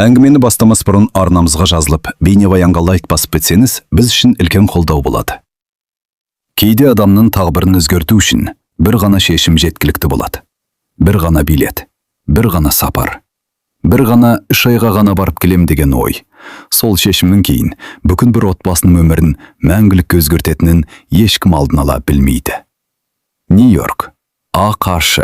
Әңгімені бастамас бұрын арнамызға жазылып, бейнебаянға лайк басып кетсеңіз, біз үшін үлкен қолдау болады. Кейде адамның тағдырын өзгерту үшін бір ғана шешім жеткілікті болады. Бір ғана билет, бір ғана сапар, бір ғана 3 айға ғана барып келем деген ой. Сол шешімнен кейін бүкіл бір отбасының өмірін мәңгілік өзгертетінін ешкім алдын ала білмейді. Нью-Йорк, ақш,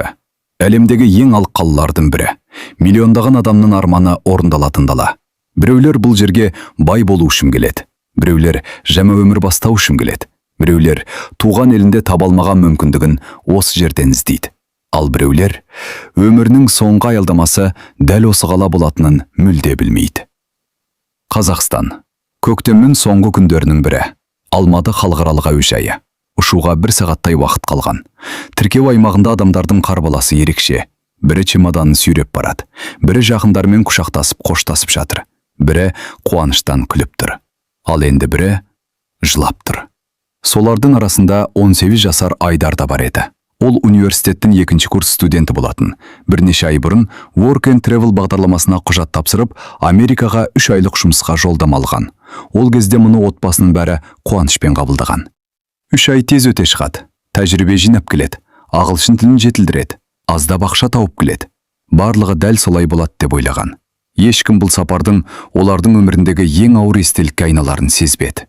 әлемдегі ең алып қалалардың бірі. Миллиондаған адамның арманы орындалатын дала. Біреулер бұл жерге бай болу үшін келеді. Біреулер жаңа өмір бастау үшін келеді. Біреулер туған елінде таба алмаған мүмкіндігін осы жерден іздейді. Ал біреулер өмірінің соңғы аялдамасы дәл осы қала болатынын мүлде білмейді. Қазақстан. Көктемнің соңғы күндерінің бірі. Алматы халықаралық әуежайы. Ұшуға 1 сағаттай уақыт қалған. Тіркеу аймағында адамдардың қарбаласы ерекше. Бірі чемоданын сүйреп барады. Бірі жақындармен құшақтасып, қоштасып жатыр. Бірі қуаныштан күліп тұр. Ал енді бірі жылап тұр. Солардың арасында 18 жасар Айдар да бар еді. Ол университеттің 2-ші курс студенті болатын. Бірнеше ай бұрын Work and Travel бағдарламасына құжат тапсырып, Америкаға 3 айлық жұмысқа жолдама алған. Ол кезде мұны отбасының бәрі қуанышпен қабылдаған. 3 ай тез өте шығады. Тәжірибе жинап келеді. Ағылшын тілін жетілдіреді. Аздап ақша тауып келеді. Барлығы дәл солай болады деп ойлаған. Ешкім бұл сапардың олардың өміріндегі ең ауыр естелікке айналарын сезбеді.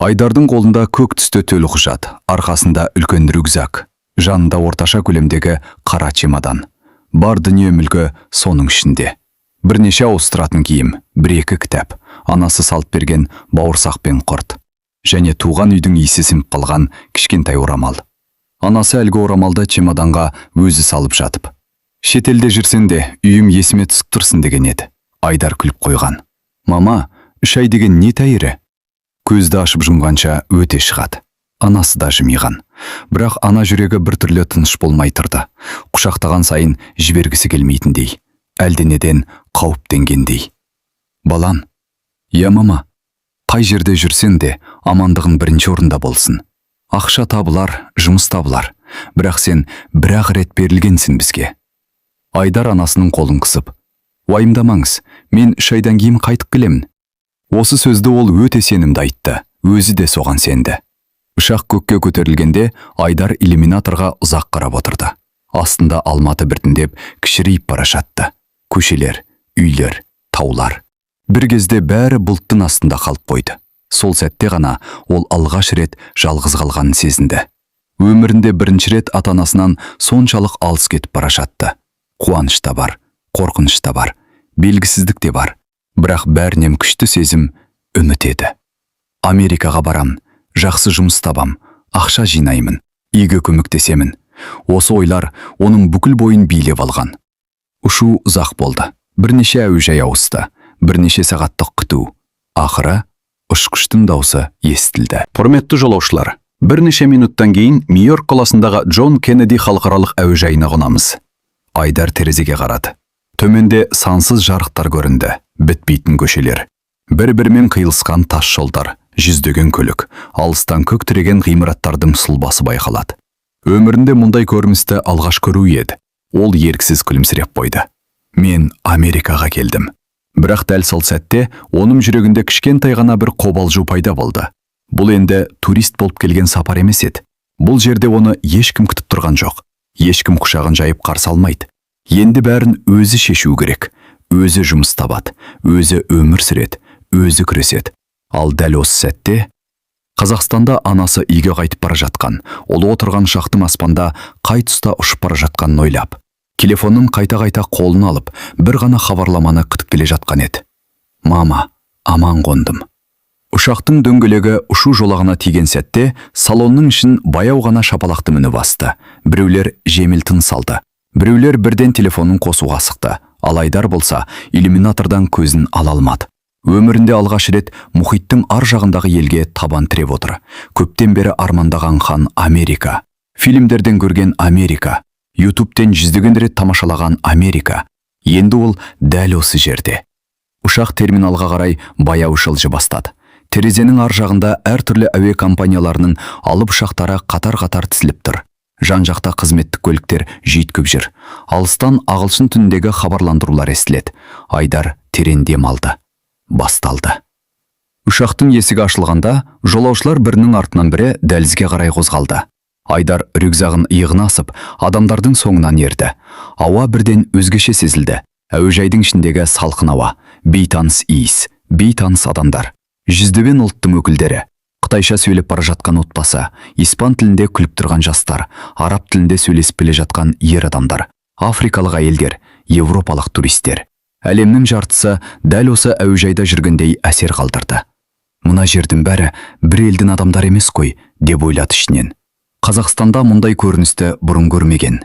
Айдардың қолында көк түсті төлі құжат, арқасында үлкен рюкзак, жанында орташа көлемдегі қара чемодан. Бар дүние мүлкі соның ішінде. Бірнеше ауыстыратын киім, 1-2 кітап, анасы салып берген бауырсақ пен құрт. Және туған үйдің иісі сіңіп қалған кішкентай орамал. Анасы әлгі орамалды чемоданға өзі салып жатып. Шетелде жүрсен де үйім есіме түсіп тұрсын деген еді. Айдар күліп қойған. Мама, 3 ай деген не тәйірі? Көзді ашып жұмғанша өте шығады. Анасы да жымиған. Бірақ ана жүрегі бір түрлі тыныш болмай тұрды. Құшақтаған сайын жібергісі келмейтіндей. Әлденеден қауіптенгендей. Балам, я мама, қай жерде жүрсен де амандығын бірінші орында болсын. Ақша табылар, жұмыс табылар. Бірақ сен бір-ақ рет берілгенсің бізге. Айдар анасының қолын қысып. Уайымдамаңыз, мен 3 айдан кейін қайтып келемін. Осы сөзді ол өте сенімді айтты. Өзі де соған сенді. Ұшақ көкке көтерілгенде Айдар иллюминаторға ұзақ қарап отырды. Астында Алматы біртіндеп кішірейіп бара жатты. Көшелер, үйлер, таулар. Бір кезде бәрі бұлттың астында қалып қойды. Сол сәтте ғана ол алғаш рет жалғыз қалғанын сезінді. Өмірінде бірінші рет ата-анасынан соншалық алыс кетіп бара жатты. Қуаныш та бар, қорқыныш та бар, белгісіздік те бар. Бірақ бәрінен күшті сезім үміт еді. Америкаға барам, жақсы жұмыс табам, ақша жинаймын, игі көмектесемін. Осы ойлар оның бүкіл бойын билеп алған. Ұшу ұзақ болды. Бірнеше әуежай ауысты. Бірнеше сағаттық күту. Ақыры ұшқыштың даусы естілді. Құрметті жолаушылар, бірнеше минуттан кейін Нью-Йорк қаласындағы Джон Кеннеди халықаралық әуежайына қонамыз. Айдар терезеге қарады. Төменде сансыз жарықтар көрінді. Бітпейтін көшелер. Бір-бірімен қиылысқан тас жолдар, жүздеген көлік, алыстан көк тіреген ғимараттардың сұлбасы байқалады. Өмірінде мұндай көріністі алғаш көру еді. Ол еріксіз күлімсіреп қойды. Мен Америкаға келдім. Бірақ дәл сол сәтте оның жүрегінде кішкентай ғана бір қобалжу пайда болды. Бұл енді турист болып келген сапар емес еді. Бұл жерде оны ешкім күтіп тұрған жоқ. Ешкім құшағын жайып қарсы алмайды. Енді бәрін өзі шешу керек. Өзі жұмыс табады, өзі өмір сүреді, өзі күреседі. Ал дәл осы сәтте Қазақстанда анасы үйге қайтып бара жатқан, ол отырған ұшақтың аспанда қай тұста ұшып бара жатқанын ойлап, телефонын қайта-қайта қолына алып, бір ғана хабарламаны күтіп келе жатқан еді. Мама, аман қондым. Ұшақтың дөңгелегі ұшу жолағына тиген сәтте салонның ішін баяу ғана шапалақты үні басты. Біреулер жеңіл тыныс алды. Біреулер бірден телефонын қосуға асықты. Ал Айдар болса иллюминатордан көзін ала алмады. Өмірінде алғаш рет мұхиттың ар жағындағы елге табан тіреп отыр. Көптен бері армандаған хан Америка. Фильмдерден көрген Америка. YouTube'тен жүздеген рет тамашалаған Америка. Енді ол дәл осы жерде. Ұшақ терминалға қарай баяу жылжи бастады. Терезенің ар жағында әртүрлі әуе компанияларының алып ұшақтары қатар-қатар тізіліп тұр. Жан-жақта қызметтік көліктер жүйткіп жүр. Алыстан ағылшын тіліндегі хабарландырулар естіледі. Айдар терең дем алды. Басталды. Ұшақтың есігі ашылғанда, жолаушылар бірінің артынан бірі дәлізге қарай қозғалды. Айдар рюкзағын иығына асып, адамдардың соңынан ерді. Ауа бірден өзгеше сезілді. Әуежайдың ішіндегі салқын ауа, бейтаныс иіс, бейтаныс адамдар. Жүздеген ұлттың өкілдері. Қытайша сөйлеп бара жатқан отбасы, испан тілінде күліп тұрған жастар, араб тілінде сөйлесіп келе жатқан ер адамдар, африкалық әйелдер, европалық туристер. Әлемнің жартысы дәл осы әуежайда жүргендей әсер қалдырды. Мына жердің бәрі бір елдің адамдар емес қой, деп ойлады ішінен. Қазақстанда мұндай көріністі бұрын көрмеген.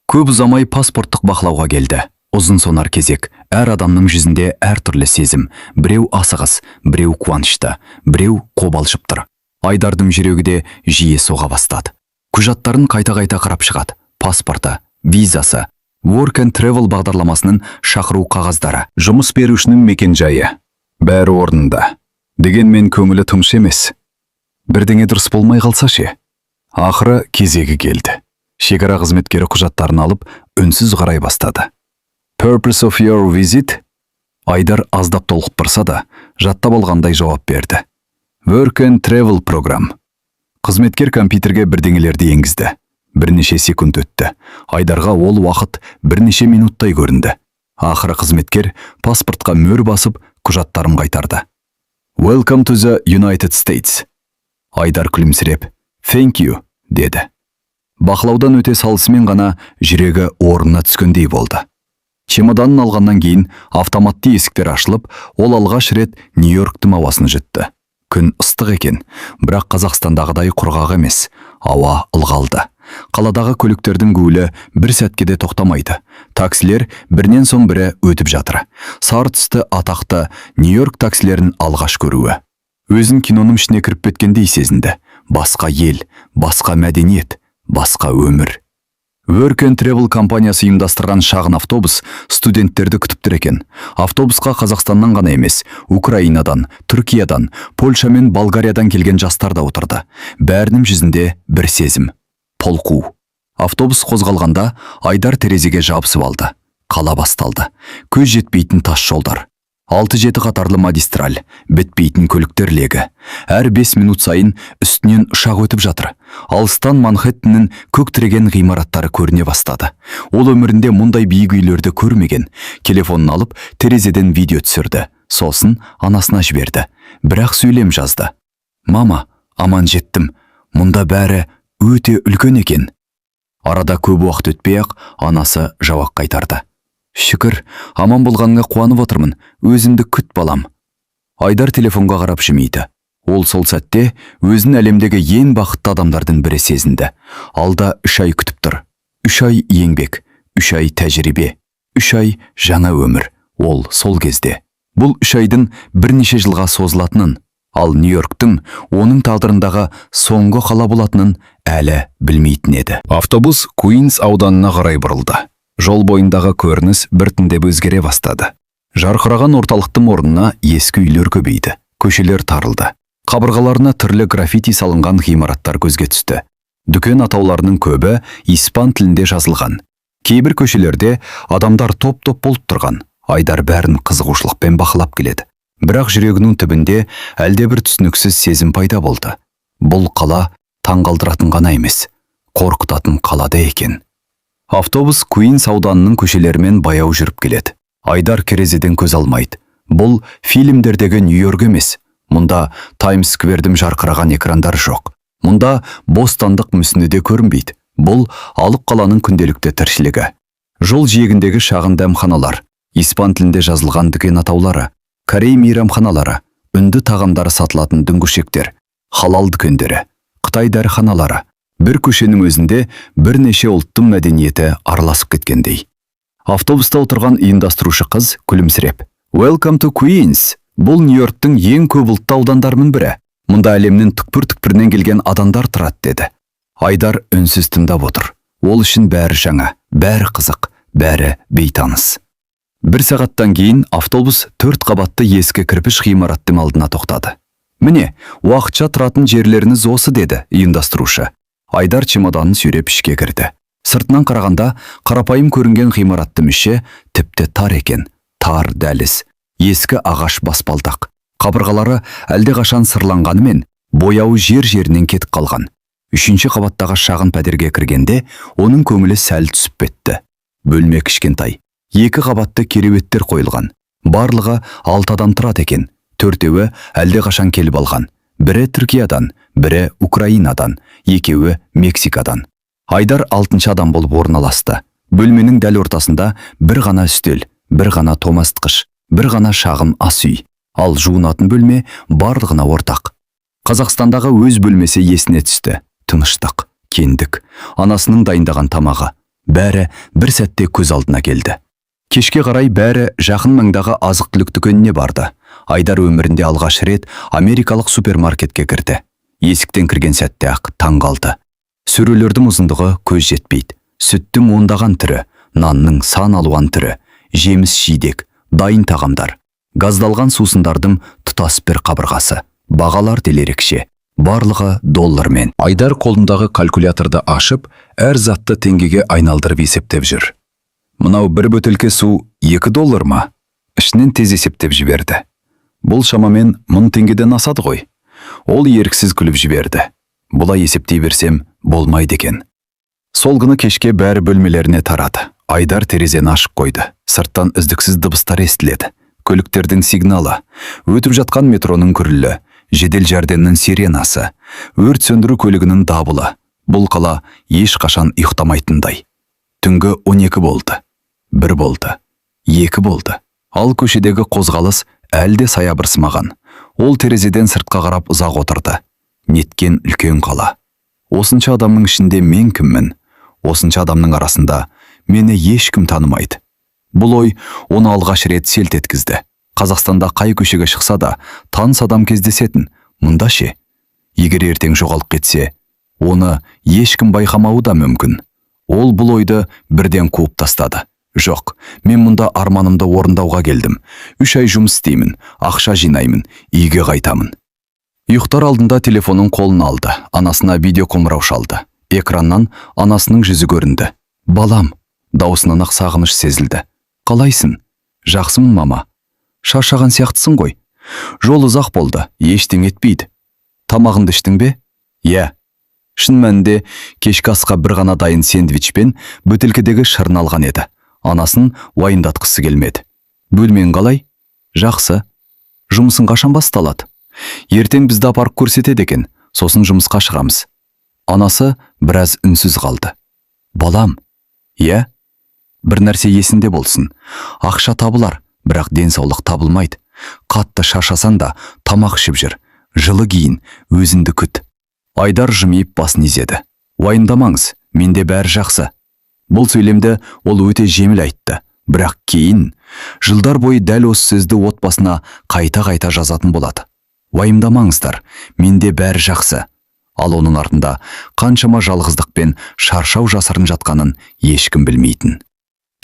Көп ұзамай паспорттық бақылауға келді. Ұзын сонар кезек, әр адамның жүзінде әртүрлі сезім, біреу асығыс, біреу қуанышты, біреу қобалжып тұр. Айдардың жүрегі де жиі соға бастады. Құжаттарын қайта-қайта қарап шығады. Паспорты, визасы, Work and Travel бағдарламасының шақыру қағаздары, жұмыс берушінің мекенжайы. Бәрі орнында. Дегенмен көңілі тыныш емес. Бірдеңе дұрыс болмай қалса ше? Ақыры кезегі келді. Шекара қызметкері құжаттарын алып, үнсіз қарай бастады. Purpose of your visit? Айдар аздап толқып тұрса да, жаттап алғандай жауап берді. Work and Travel program. Қызметкер компьютерге бірдеңелерді енгізді. Бірнеше секунд өтті. Айдарға ол уақыт бірнеше минуттай көрінді. Ақыры қызметкер паспортқа мөр басып, құжаттарын қайтарды. Welcome to the United States. Айдар күлімсіреп, Thank you, деді. Бақылаудан өте салысымен ғана жүрегі орнына түскендей болды. Чемоданын алғаннан кейін автоматты есіктер ашылып, ол алғаш рет Нью-Йорктың ауасын жұтты. Күн ыстық екен, бірақ Қазақстандағыдай құрғақ емес, ауа ылғалды. Қаладағы көліктердің гуілі бір сәтке де тоқтамайды. Таксилер бірінен соң бірі өтіп жатыр. Сары түсті атақты Нью-Йорк таксилерін алғаш көруі. Өзін киноның ішіне кіріп кеткендей сезінді. Басқа ел, басқа мәдениет, басқа өмір. Work and Travel компаниясы ұйымдастырған шағын автобус студенттерді күтіп тұр екен. Автобусқа Қазақстаннан ғана емес, Украинадан, Түркиядан, Польша мен Болгариядан келген жастар да отырды. Бәрінің жүзінде бір сезім. Толқу. Автобус қозғалғанда Айдар терезеге жабысып алды. Қала басталды. Көз жетпейтін тас жолдар. 6-7 қатарлы магистраль, бітпейтін көліктер легі. Әр 5 минут сайын үстінен ұшақ өтіп жатыр. Алыстан Манхэттеннің көк тіреген ғимараттары көріне бастады. Ол өмірінде мұндай биік үйлерді көрмеген. Телефонын алып, терезеден видео түсірді. Сосын анасына жіберді. Бірақ сөйлем жазды. Мама, аман жеттім. Мұнда бәрі өте үлкен екен. Арада көп уақыт өтпей-ақ анасы жауап қайтарды. Шүкір, аман болғаныңа қуанып отырмын. Өзімді күт балам. Айдар телефонға қарап жымиды. Ол сол сәтте өзін әлемдегі ең бақытты адамдардың бірі сезінді. Алда 3 ай күтіп тұр. 3 ай еңбек, 3 ай тәжірибе, 3 ай жаңа өмір. Ол сол кезде. Бұл 3 айдың бірнеше жылға созылатынын, ал Нью-Йорктың оның тағдырындағы соңғы қала болатынын әлі білмейтін еді. Автобус Куинс ауданына қарай бұрылды. Жол бойындағы көрініс біртіндеп өзгере бастады. Жарқыраған орталықтың орнына ескі үйлер көбейді. Көшелер тарылды. Қабырғаларына түрлі граффити салынған ғимараттар көзге түсті. Дүкен атауларының көбі испан тілінде жазылған. Кейбір көшелерде адамдар топ-топ болып тұрған. Айдар бәрін қызығушылықпен бақылап келеді. Бірақ жүрегінің түбінде әлдебір түсініксіз сезім пайда болды. Бұл қала таңғалдыратын ғана емес, қорқытатын қалада екен. Автобус Куинс ауданының көшелерімен баяу жүріп келеді. Айдар терезеден көз алмайды. Бұл фильмдердегі Нью-Йорк емес. Мұнда Таймс сквердің жарқыраған экрандар жоқ. Мұнда бостандық мүсіні де көрінбейді. Бұл алып қаланың күнделікті тіршілігі. Жол жиегіндегі шағын дәмханалар, испан тілінде жазылған дүкен атаулары, корей мейрамханалары, үнді тағамдары сатылатын дүңгіршектер, халал дүкендері, Қытай дәріханалары. Бір көшенің өзінде бірнеше ұлттың мәдениеті араласып кеткендей. Автобуста отырған ұйымдастырушы қыз күлімсіреп, Welcome to Queens. Бұл Нью-Йорктың ең көп ұлтты аудандарының бірі. Мұнда әлемнің түкпір-түкпірінен келген адамдар тұрады, деді. Айдар үнсіз тыңдап отыр. Ол үшін бәрі жаңа, бәрі қызық, бәрі бейтаныс. Бір сағаттан кейін автобус 4 қабатты ескі кірпіш ғимараттың алдына тоқтады. Міне, уақытша тұратын жерлеріңіз осы, деді ұйымдастырушы. Айдар чемоданын сүйреп ішке кірді. Сыртынан қарағанда қарапайым көрінген ғимараттың іші тіпті тар екен. Тар дәліз, ескі ағаш баспалдақ. Қабырғалары әлдеқашан сырланғанымен, бояуы жер-жерінен кетіп қалған. Үшінші қабаттағы шағын пәтерге кіргенде, оның көңілі сәл түсіп кетті. Бөлме кішкентай. 2 қабатты кереуеттер қойылған. Барлығы 6 адам тұрады екен. 4-еуі әлдеқашан келіп алған. Бірі Түркиядан, бірі Украинадан, 2-еуі Мексикадан. Айдар 6-шы адам болып орналасты. Бөлменің дәл ортасында бір ғана үстел, бір ғана томастқыш, бір ғана шағын ас үй. Ал жуынатын бөлме барлығына ортақ. Қазақстандағы өз бөлмесі есіне түсті. Тыныштық, кендік, анасының дайындаған тамағы. Бәрі бір сәтте көз алдына келді. Кешке қарай бәрі жақын маңдағы азық-түлік дүкеніне барды. Айдар өмірінде алғаш рет америкалық супермаркетке кірді. Есіктен кірген сәтте ақ таң қалды. Сөрелердің ұзындығы көз жетпейді. Сүттің ондаған түрі, нанның сан алуан түрі, жеміс жидек, дайын тағамдар. Газдалған сусындардың тұтас бір қабырғасы. Бағалар телерекше. Барлығы доллармен. Айдар қолындағы калькуляторды ашып, әр затты теңгеге айналдырып есептеп жүр. Мынау бір бөтелке су $2 ма? Ішінен тез есептеп жіберді. Бұл шамамен 1000 теңгеден асады ғой. Ол еріксіз күліп жіберді. Бұлай есептей берсем болмайды екен. Сол күні кешке бәрі бөлмелеріне тарады. Айдар терезені ашып қойды. Сырттан үздіксіз дыбыстар естіледі. Көліктердің сигналы, өтіп жатқан метроның күрілі, жедел жәрдемнің сиренасы, өрт сөндіру көлігінің дабылы. Бұл қала ешқашан ұйықтамайтындай. Түнгі 12 болды. 1 болды. 2 болды. Ал көшедегі қозғалыс әлде саябырсымаған. Ол терезеден сыртқа қарап ұзақ отырды. Неткен үлкен қала. Осынша адамның ішінде мен кіммін? Осынша адамның арасында мені ешкім танымайды. Бұл ой оны алғаш рет селт еткізді. Қазақстанда қай көшеге шықса да таныс адам кездесетін. Мұнда ше? Егер ертең жоғалып кетсе, оны ешкім байқамауы да мүмкін. Ол бұл ойды бірден қуып тастады. Жоқ, мен мұнда арманымды орындауға келдім. 3 ай жұмыс істеймін, ақша жинаймын, үйге қайтамын. Ұйықтар алдында телефонын қолына алды. Анасына видеоқоңырау шалды. Экраннан анасының жүзі көрінді. Балам, даусынан ақ сағыныш сезілді. Қалайсың? Жақсымын, мама. Шаршаған сияқтысың ғой. Жол ұзақ болды, ештеңе етпейді. Тамағыңды іштің бе? Иә. Шын мәнінде кешкі асқа бір ғана дайын сэндвич пен бөтелкедегі шырын алған еді. Анасын уайымдатқысы келмеді. Бөлмен қалай? Жақсы. Жұмысың қашан басталады? Ертең бізді апарып көрсетеді екен, сосын жұмысқа шығамыз. Анасы біраз үнсіз қалды. Балам. Иә? Бір нәрсе есінде болсын. Ақша табылар, бірақ денсаулық табылмайды. Қатты шаршасаң да тамақ ішіп жүр. Жылы киін, өзіңді күт. Айдар жымиып басын изеді. Уайымдамаңыз, менде бәрі жақсы. Бұл сөйлемді ол өте жеңіл айтты. Бірақ кейін жылдар бойы дәл осы сөзді отбасына қайта-қайта жазатын болады. Уайымдамаңыздар, менде бәрі жақсы. Ал оның артында қаншама жалғыздық пен шаршау жасырын жатқанын ешкім білмейтін.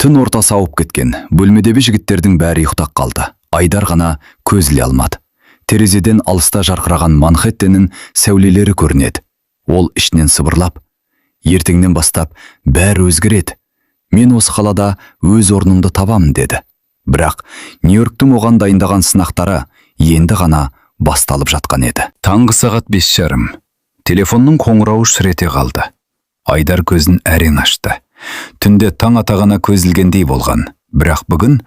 Түн ортасы ауып кеткен. Бөлмедегі жігіттердің бәрі ұйықтап қалды. Айдар ғана көз іле алмады. Терезеден алыста жарқыраған Манхэттеннің сәулелері көрінеді. Ол ішінен сыбырлап, ертеңнен бастап бәрі өзгереді. Мен осы қалада өз орнымды табамын деді. Бірақ Нью-Йорктың оған дайындаған сынақтары енді ғана басталып жатқан еді. Таңғы сағат 5:30. Телефонның қоңырауы шірете қалды. Айдар көзін әрең ашты. Түнде таң атағана көзілгендей болған. Бірақ бүгін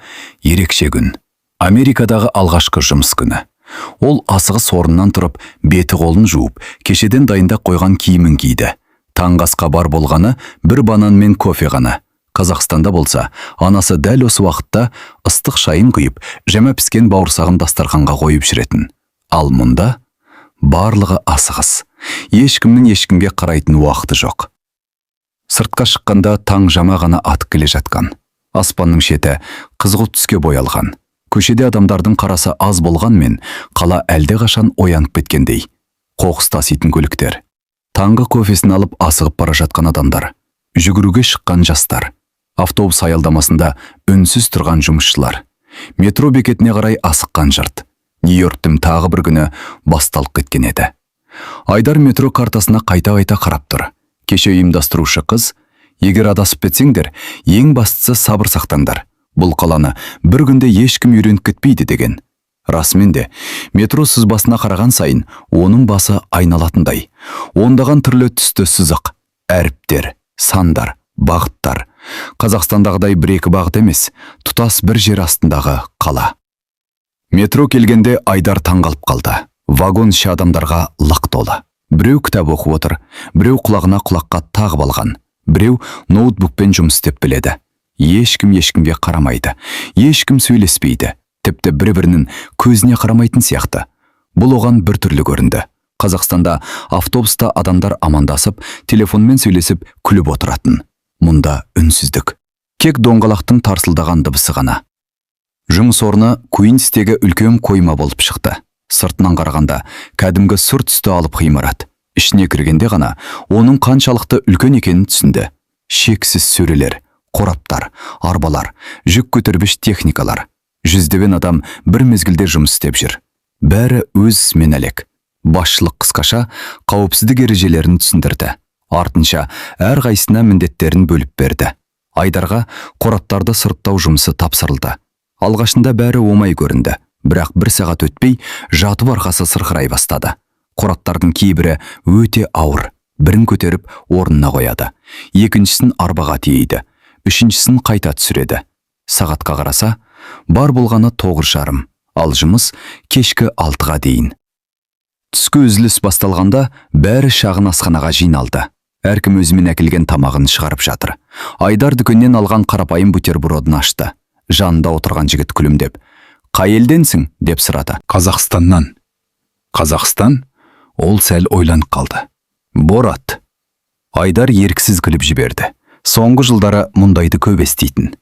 ерекше күн. Америкадағы алғашқы жұмыс күні. Ол асығыс орнынан тұрып, беті қолын жуып, кешеден дайындап қойған киімін киді. Таңғы асқа бар болғаны бір банан мен кофе ғана. Қазақстанда болса, анасы дәл осы уақытта ыстық шайын құйып, жаңа піскен бауырсағын дастарханға қойып жүретін. Ал мұнда барлығы асығыс. Ешкімнің ешкімге қарайтын уақыты жоқ. Сыртқа шыққанда таң жама ғана атып келе жатқан. Аспанның шеті қызғылт түске боялған. Көшеде адамдардың қарасы аз болғанмен, қала әлдеқашан оянып кеткендей. Қоқыс таситын көліктер. Таңғы кофесін алып асығып бара жатқан адамдар. Жүгіруге шыққан жастар. Автобус аялдамасында үнсіз тұрған жұмысшылар. Метро бекетіне қарай асыққан жұрт. Нью-Йорктың тағы бір күні басталып кеткен еді. Айдар метро картасына қайта-қайта қарап тұр. Кеше ұйымдастырушы қыз, егер адасып кетсеңдер, ең бастысы сабыр сақтаңдар. Бұл қаланы бір күнде ешкім үйреніп кетпейді деген. Расымен де, метро сызбасына қараған сайын, оның басы айналатындай. Ондаған түрлі түсті сызық, әріптер, сандар, бағыттар. Қазақстандағыдай бір-екі бағыт емес, тұтас бір жер астындағы қала. Метро келгенде Айдар таңғалып қалды. Вагон іші адамдарға лық толы. Біреу кітап оқып отыр, біреу құлағына құлаққа тағып алған, біреу ноутбукпен жұмыс істеп біледі. Ешкім ешкімге қарамайды, ешкім сөйлеспейді, тіпті бір-бірінің көзіне қарамайтын сияқты. Бұл оған бір түрлі көрінді. Қазақстанда автобуста адамдар амандасып, телефонмен сөйлесіп, күліп отыратын. Мұнда үнсіздік. Кек доңғалақтың тарсылдаған дыбысы ғана. Жұмыс орны Куинстегі үлкен қойма болып шықты. Сыртынан қарағанда кәдімгі сұр түсті алып ғимарат. Ішіне кіргенде ғана оның қаншалықты үлкен екенін түсінді. Шексіз сөрелер, қораптар, арбалар, жүк көтергіш техникалар. Жүздеген адам бір мезгілде жұмыс істеп жүр. Бәрі өз ісімен әлек. Басшылық қысқаша қауіпсіздік ережелерін түсіндірді. Артынша әрқайсысына міндеттерін бөліп берді. Айдарға қораптарды сұрыптау жұмысы тапсырылды. Алғашында бәрі оңай көрінді. Бірақ бір сағат өтпей, жатып арқасы сырқырай бастады. Қораптардың кейбірі өте ауыр. Бірін көтеріп орнына қояды. Екіншісін арбаға тиейді. Үшіншісін қайта түсіреді. Сағатқа қараса, бар болғаны 9:30, ал жұмыс кешкі 6-ға дейін. Түскі үзіліс басталғанда бәрі шағын асханаға жиналды. Әркім өзімен әкелген тамағын шығарып жатыр. Айдар дүкеннен алған қарапайым бутербродын ашты. Жанында отырған жігіт күлімдеп, «Қай елденсің?» деп сұрады. «Қазақстаннан». «Қазақстан?» Ол сәл ойланып қалды. «Борат». Айдар еріксіз күліп жіберді. Соңғы жылдары мұндайды көп еститін.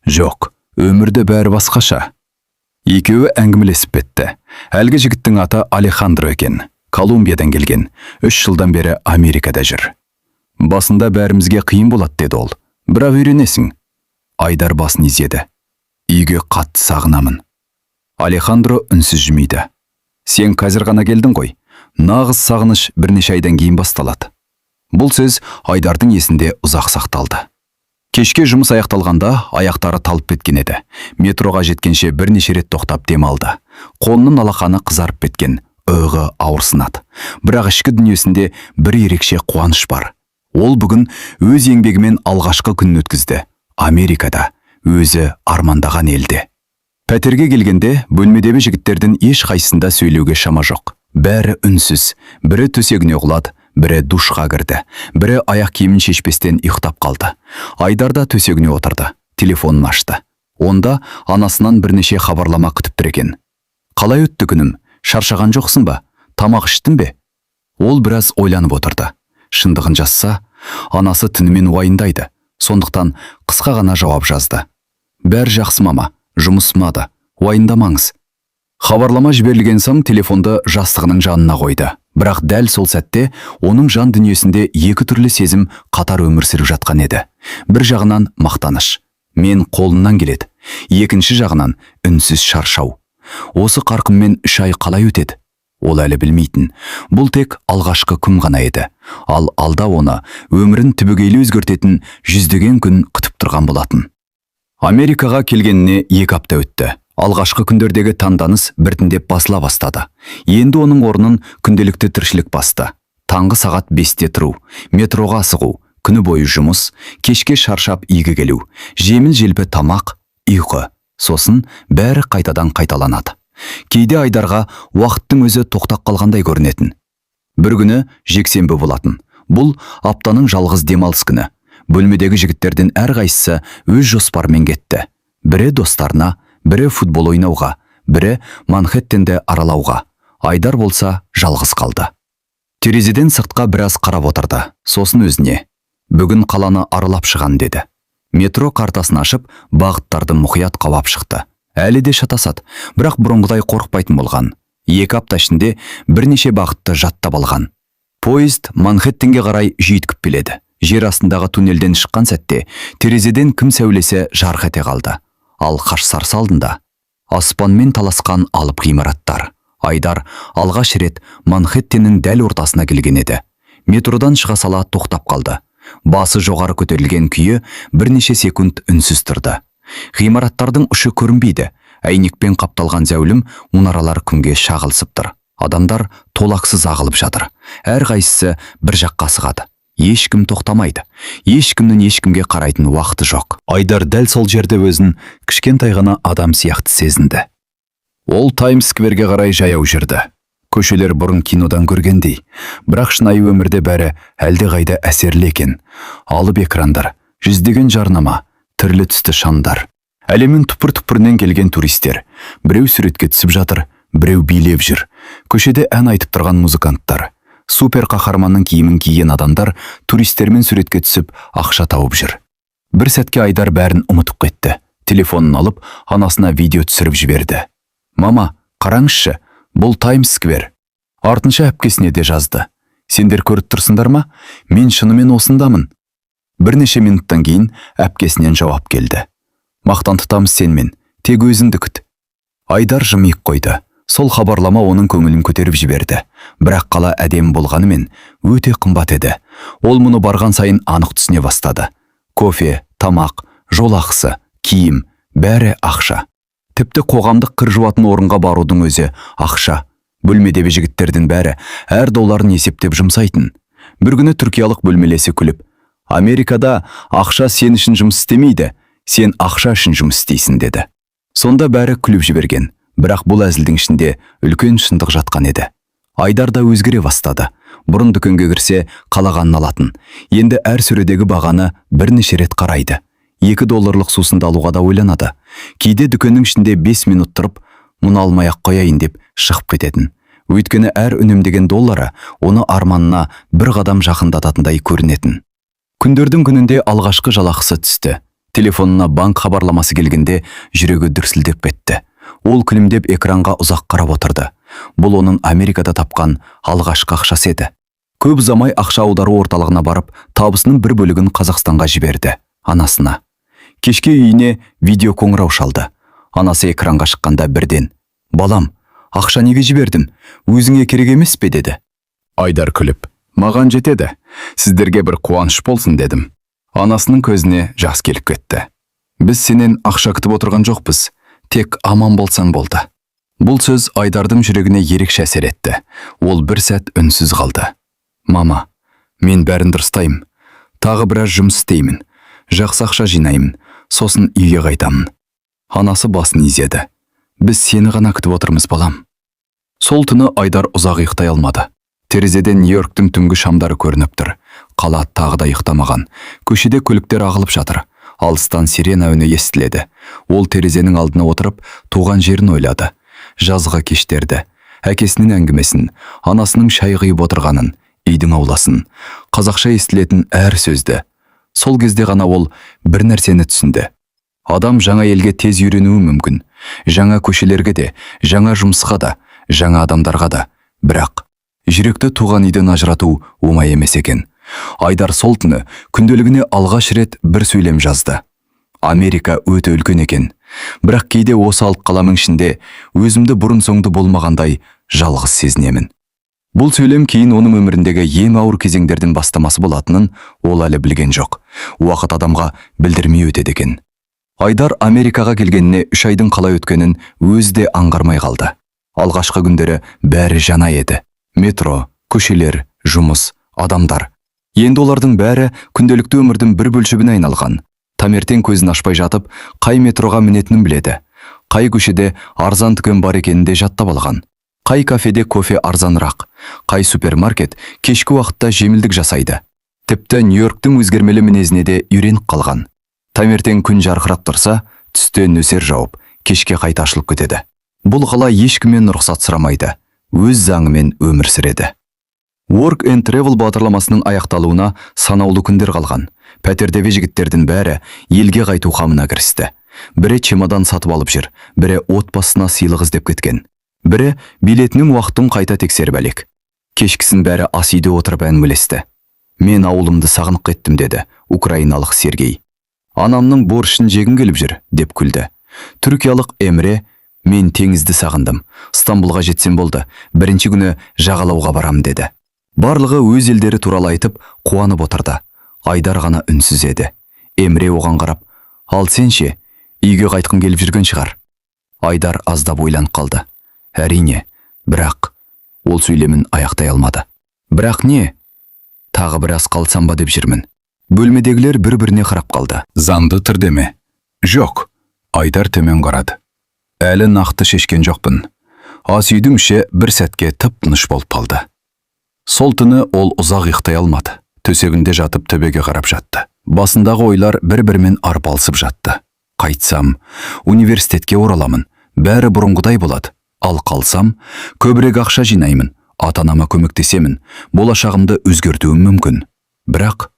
«Жоқ, өмірде бәрі басқаша». Екеуі әңгімелесіп кетті. Әлгі жігіттің аты Алехандро екен. Колумбиядан келген. 3 жылдан бері Америкада жүр. «Басында бәрімізге қиын болады», деді ол. «Бірақ үйренесің». Айдар басын изеді. «Үйге қатты сағынамын». Алехандро үнсіз жымиды. «Сен қазір ғана келдің ғой. Нағыз сағыныш бірнеше айдан кейін басталады». Бұл сөз Айдардың есінде ұзақ сақталды. Кешке жұмыс аяқталғанда аяқтары талып кеткен еді. Метроға жеткенше бірнеше рет тоқтап демалды. Қолының алақаны қызарып кеткен, өңі ауырсынады. Бірақ ішкі дүниесінде бір ерекше қуаныш бар. Ол бүгін өз еңбегімен алғашқы күнін өткізді. Америкада, өзі армандаған елде. Пәтерге келгенде бөлмедегі жігіттердің еш қайсында сөйлеуге шама жоқ. Бәрі үнсіз. Бірі төсегіне құлады, бірі душқа кірді, бірі аяқ киімін шешпестен ұйықтап қалды. Айдар да төсегіне отырды, телефонын ашты. Онда анасынан бірнеше хабарлама күтіп тұр екен. «Қалай өтті күнім? Шаршаған жоқсың ба? Тамақ іштің бе?» Ол біраз ойланып отырды. Шындығын жазса, анасы түнімен уайымдайды. Сондықтан қысқа ғана жауап жазды. «Бәрі жақсы мама, жұмыс ұнады, уайымдамаңыз». Хабарлама жіберілген соң телефонды жастығының жанына қойды. Бірақ дәл сол сәтте оның жан дүниесінде екі түрлі сезім қатар өмір сүріп жатқан еді. Бір жағынан мақтаныш, мен қолымнан келеді. Екінші жағынан үнсіз шаршау. Осы қарқынмен 3 ай қалай өтеді? Ол әлі білмейтін. Бұл тек алғашқы күн ғана еді. Ал алда оны өмірін түбегейлі өзгертетін жүздеген күн күтіп тұрған болатын. Америкаға келгеніне 2 апта өтті. Алғашқы күндердегі таңданыс біртіндеп басыла бастады. Енді оның орнын күнделікті тіршілік басты. Таңғы сағат 5-те тұру, метроға асығу, күні бойы жұмыс, кешке шаршап үйге келу, жеміл-желпі тамақ, ұйқы. Сосын бәрі қайтадан қайталанады. Кейде Айдарға уақыттың өзі тоқтап қалғандай көрінетін. Бір күні жексенбі болатын. Бұл аптаның жалғыз демалыс күні. Бөлмедегі жігіттердің әрқайсысы өз жоспарымен кетті. Бірі достарына, бірі футбол ойнауға, бірі Манхэттенді аралауға. Айдар болса жалғыз қалды. Терезеден сыртқа біраз қарап отырды. Сосын өзіне, бүгін қаланы аралап шыған деді. Метро картасын ашып, бағыттарды мұқият қауап шықты. Әлі де шатасады, бірақ бұрынғыдай қорықпайтын болған. 2 апта ішінде бірнеше бағытты жаттап алған. Поезд Манхэттенге қарай жүйткіп келеді. Жер астындағы туннелден шыққан сәтте терезеден күн сәулесі жарқ ете қалды. Ал қашсарсы алдында аспанмен таласқан алып ғимараттар. Айдар алғаш рет Манхэттеннің дәл ортасына келген еді. Метродан шыға сала тоқтап қалды. Басы жоғары көтерілген күйі бірнеше секунд үнсіз тұрды. Ғимараттардың ұшы көрінбейді. Әйнекпен қапталған зәулім мұнаралар күнге шағылысып тұр. Адамдар толақсыз ағылып жатыр. Әрқайсысы бір жаққа асығады. Ешкім тоқтамайды. Ешкімнің ешкімге қарайтын уақыты жоқ. Айдар дәл сол жерде өзін кішкентай ғана адам сияқты сезінді. Ол Таймс-скверге қарай жаяу жүрді. Көшелер бұрын кинодан көргендей, бірақ шынайы өмірде бәрі әлдеқайда әсерлі екен. Алып экрандар, жүздеген жарнама, түрлі түсті шамдар. Әлемнің түпір-түпірінен келген туристер. Біреу суретке түсіп жатыр, біреу билеп жүр. Көшеде ән айтып тұрған музыканттар. Супер қаһарманның киімін киген адамдар туристермен суретке түсіп ақша тауып жүр. Бір сәтке Айдар бәрін ұмытып кетті. Телефонын алып, анасына видео түсіріп жіберді. «Мама, қараңызшы, бұл Таймс-сквер». Артынша әпкесіне де жазды. «Сендер көріп тұрсыңдар ма? Мен шынымен осындамын». Бірнеше минуттан кейін әпкесінен жауап келді. «Мақтан тұтамыз сенмен, тек өзіңді күт». Айдар жымиып қойды. Сол хабарлама оның көңілін көтеріп жіберді. Бірақ қала әдемі болғанымен өте қымбат еді. Ол мұны барған сайын анық түсіне бастады. Кофе, тамақ, жол ақысы, киім, бәрі ақша. Тіпті қоғамдық кір жуатын орынға барудың өзі ақша. Бөлмедегі жігіттердің бәрі әр долларын есептеп жұмсайтын. Бір күні түркиялық бөлмелесі күліп: «Америкада ақша сен үшін жұмыс істемейді, сен ақша үшін жұмыс істейсің» деді. Сонда бәрі күліп жіберген. Бірақ бұл әзілдің ішінде үлкен шындық жатқан еді. Айдар да өзгере бастады. Бұрын дүкенге кірсе қалағанын алатын. Енді әр сөредегі бағаны бірнеше рет қарайды. $2 сусынды алуға да ойланады. Кейде дүкеннің ішінде 5 минут тұрып, мұны алмай-ақ қояйын деп шығып кететін. Өйткені әр үнемдеген доллары оны арманына бір қадам жақындататындай көрінетін. Күндердің күнінде алғашқы жалақысы түсті. Телефонына банк хабарламасы келгенде жүрегі дүрсілдеп кетті. Ол күлімдеп экранға ұзақ қарап отырды. Бұл оның Америкада тапқан алғашқы ақшасы еді. Көп ұзамай ақша аудару орталығына барып, табысының бір бөлігін Қазақстанға жіберді, анасына. Кешке үйіне видео қоңырау шалды. Анасы экранға шыққанда бірден: «Балам, ақша неге жібердім? Өзіңе керек емес пе?» деді. Айдар күліп: «Маған жетеді. Сіздерге бір қуаныш болсын» дедім. Анасының көзіне жас келіп кетті. «Біз сенен ақша күтіп отырған жоқпыз. Тек аман болсаң болды». Бұл сөз Айдардың жүрегіне ерекше әсер етті. Ол бір сәт үнсіз қалды. «Мама, мен бәрін дұрыстаймын. Тағы біраз жұмыс істеймін. Жақсы ақша жинаймын. Сосын үйге қайтамын». Анасы басын изеді. «Біз сені ғана күтіп отырмыз, балам». Сол түні Айдар ұзақ ұйықтай алмады. Терезеден Нью-Йорктың түнгі шамдары көрініп тұр. Қала тағы да ұйықтамаған. Көшеде көліктер ағылып жатыр. Алыстан сирена үні естіледі. Ол терезенің алдына отырып, туған жерін ойлады. Жазғы кештерді, әкесінің әңгімесін, анасының шай құйып отырғанын, үйдің ауласын, қазақша естілетін әр сөзді. Сол кезде ғана ол бір нәрсені түсінді. Адам жаңа елге тез үйренуі мүмкін. Жаңа көшелерге де, жаңа жұмысқа да, жаңа адамдарға да. Бірақ жүректі туған үйден ажырату оңай емес екен. Айдар сол түні күнделігіне алғаш рет бір сөйлем жазды. «Америка өте үлкен екен. Бірақ кейде осы алып қаламың ішінде өзімді бұрын соңды болмағандай жалғыз сезінемін». Бұл сөйлем кейін оның өміріндегі ең ауыр кезеңдердің бастамасы болатынын ол әлі білген жоқ. Уақыт адамға білдірмей өтеді екен. Айдар Америкаға келгеніне 3 айдың қалай өткенін өзі де аңғармай қалды. Алғашқы күндері бәрі жаңа еді. Метро, көшелер, жұмыс, адамдар. Енді олардың бәрі күнделікті өмірдің бір бөлшегіне айналған. Таңертең көзін ашпай жатып, қай метроға мінетінін біледі. Қай көшеде арзан дүкен бар екенін де жаттап алған. Қай кафеде кофе арзанырақ, қай супермаркет кешкі уақытта жеңілдік жасайды. Тіпті Нью-Йорктың өзгермелі мінезіне де үйреніп қалған. Таңертең күн жарқырап тұрса, түсте нөсер жауып, кешке қайта ашылып кетеді. Бұл қала ешкімнен рұқсат сұрамайды, өз заңымен өмір сүреді. Work and Travel бағдарламасының аяқталуына санаулы күндер қалған. Пәтердегі жігіттердің бәрі елге қайту қамына кірісті. Бірі чемодан сатып алып жүр, бірі отбасына сыйлық іздеп кеткен. Бірі билетінің уақытын қайта тексеріп әлек. Кешкісін бәрі ас үйде отырып әңгімелесті. «Мен ауылымды сағынып кеттім» деді украиналық Сергей. «Анамның борышын жегім келіп жүр» деп күлді. Түркиялық Эмре: «Мен теңізді сағындым. Стамбулға жетсем болды. Бірінші күні жағалауға барам» деді. Барлығы өз елдері туралы айтып, қуанып отырды. Айдар ғана үнсіз еді. Емре оған қарап, «Ал сен ше, үйге қайтқың келіп жүрген шығар». Айдар аздап ойланып қалды. Әрине, бірақ ол сөйлемін аяқтай алмады. Бірақ не? Тағы біраз қалсам ба деп жүрмін. Бөлмедегілер бір-біріне қарап қалды. Заңды түрде ме? Жоқ. Айдар төмен қарады. Әлі нақты шешкен жоқпын. Ас үйдің іші бір сәтке тып-тыныш болып қалды. Сол түні ол ұзақ ұйықтай алмады. Төсегінде жатып төбеге қарап жатты. Басындағы ойлар бір-бірімен арпалысып жатты. Қайтсам, университетке ораламын. Бәрі бұрынғыдай болады. Ал қалсам, көбірек ақша жинаймын. Ата-анама көмектесемін. Болашағымды өзгертуім мүмкін. Бірақ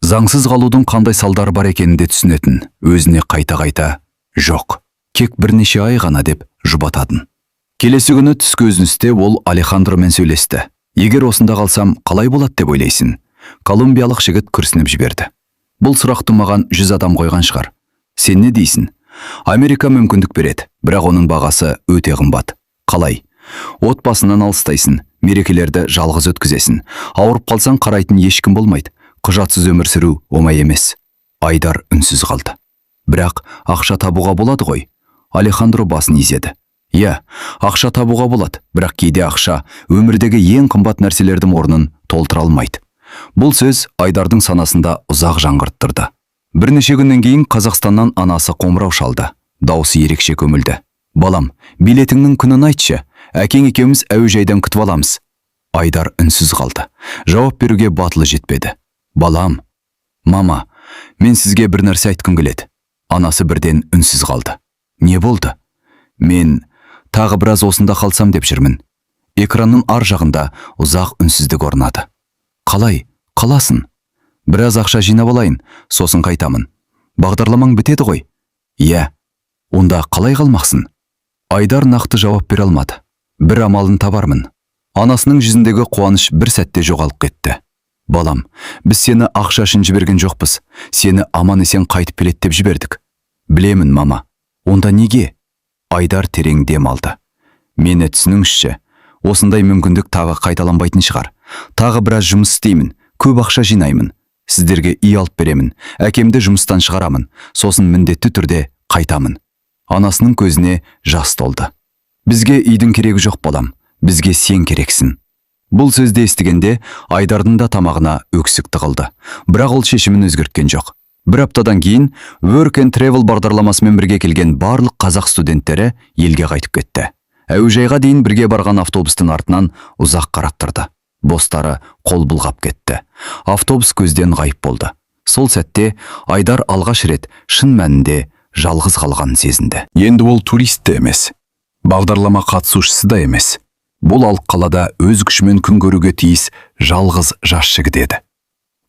заңсыз қалудың қандай салдары бар екенін де түсінетін. Өзіне қайта-қайта жоқ. Кек бірнеше ай ғана деп жұбататын. Келесі күні түс көзіністе ол Алехандромен сөйлесті. Егер осында қалсам, қалай болады деп ойлайсың? Колумбиялық жігіт күрсініп жіберді. Бұл сұрақты маған 100 адам қойған шығар. Сен не дейсің? Америка мүмкіндік береді, бірақ оның бағасы өте қымбат. Қалай? Отбасынан алыстайсың, мерекелерді жалғыз өткізесің. Ауырып қалсаң қарайтын ешкім болмайды. Құжатсыз өмір сүру оңай емес. Айдар үнсіз қалды. Бірақ ақша табуға болады ғой. Алехандро басын изеді. Иә, ақша табуға болады, бірақ кейде ақша өмірдегі ең қымбат нәрселердің орнын толтыра алмайды. Бұл сөз Айдардың санасында ұзақ жаңғырттырды. Бірнеше күннен кейін Қазақстаннан анасы қоңырау шалды. Даусы ерекше көмілді. Балам, билетіңнің күнін айтшы. Әкең екеуміз әуежайдан күтіп аламыз. Айдар үнсіз қалды. Жауап беруге батылы жетпеді. Балам, мама, мен сізге бір нәрсе айтқым келеді. Анасы бірден үнсіз қалды. Не болды? Мен тағы біраз осында қалсам деп жүрмін. Экранның ар жағында ұзақ үнсіздік орнады. Қалай? Қаласын? Біраз ақша жинап алайын, сосын қайтамын. Бағдарламаң бітеді ғой? Иә. Онда қалай қалмақсың? Айдар нақты жауап бере алмады. Бір амалын табармын. Анасының жүзіндегі қуаныш бір сәтте жоғалып кетті. Балам, біз сені ақша үшін жіберген жоқпыз. Сені аман-есен қайтып келеді деп жібердік. Білемін, мама. Онда неге? Айдар терең дем алды. Мені түсініңізші, осындай мүмкіндік тағы қайталанбайтын шығар. Тағы біраз жұмыс істеймін, көп ақша жинаймын. Сіздерге үй алып беремін, әкемді жұмыстан шығарамын, сосын міндетті түрде қайтамын. Анасының көзіне жас толды. Бізге үйдің керегі жоқ, балам, бізге сен керексің. Бұл сөзді естігенде Айдардың да тамағына өксік тығылды. Бірақ ол шешімін өзгерткен жоқ. Бір аптадан кейін Work and Travel бағдарламасымен бірге келген барлық қазақ студенттері елге қайтып кетті. Әуежайға дейін бірге барған автобустың артынан ұзақ қарап тұрды. Бостары қол бұлғап кетті. Автобус көзден ғайып болды. Сол сәтте Айдар алғаш рет шын мәнінде жалғыз қалғанын сезінді. Енді ол турист те емес, бағдарлама қатысушысы да емес. Бұл алып қалада өз күшімен күн көруге тиіс жалғыз жас жігіт еді.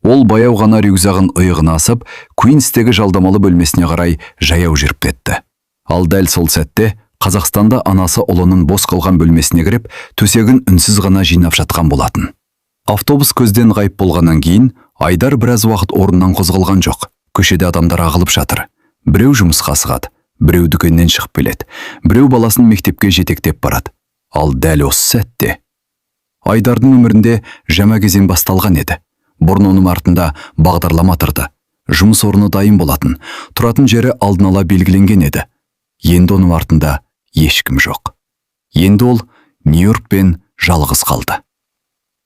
Ол баяу ғана рюкзағын иығына асып, Куинстегі жалдамалы бөлмесіне қарай жаяу жүріп кетті. Ал дәл сол сәтте Қазақстанда анасы ұлының бос қалған бөлмесіне кіріп, төсегін үнсіз ғана жинап жатқан болатын. Автобус көзден ғайып болғаннан кейін Айдар біраз уақыт орнынан қозғалған жоқ. Көшеде адамдар ағылып жатыр. Біреу жұмысқа асығады, біреу дүкеннен шығып келеді, біреу баласын мектепке жетектеп барады. Ал дәл осы сәтте Айдардың өмірінде жаңа кезең басталған еді. Бұрын оның артында бағдарлама тұрды. Жұмыс орны дайын болатын, тұратын жері алдын ала белгіленген еді. Енді оның артында ешкім жоқ. Енді ол Нью-Йоркпен жалғыз қалды.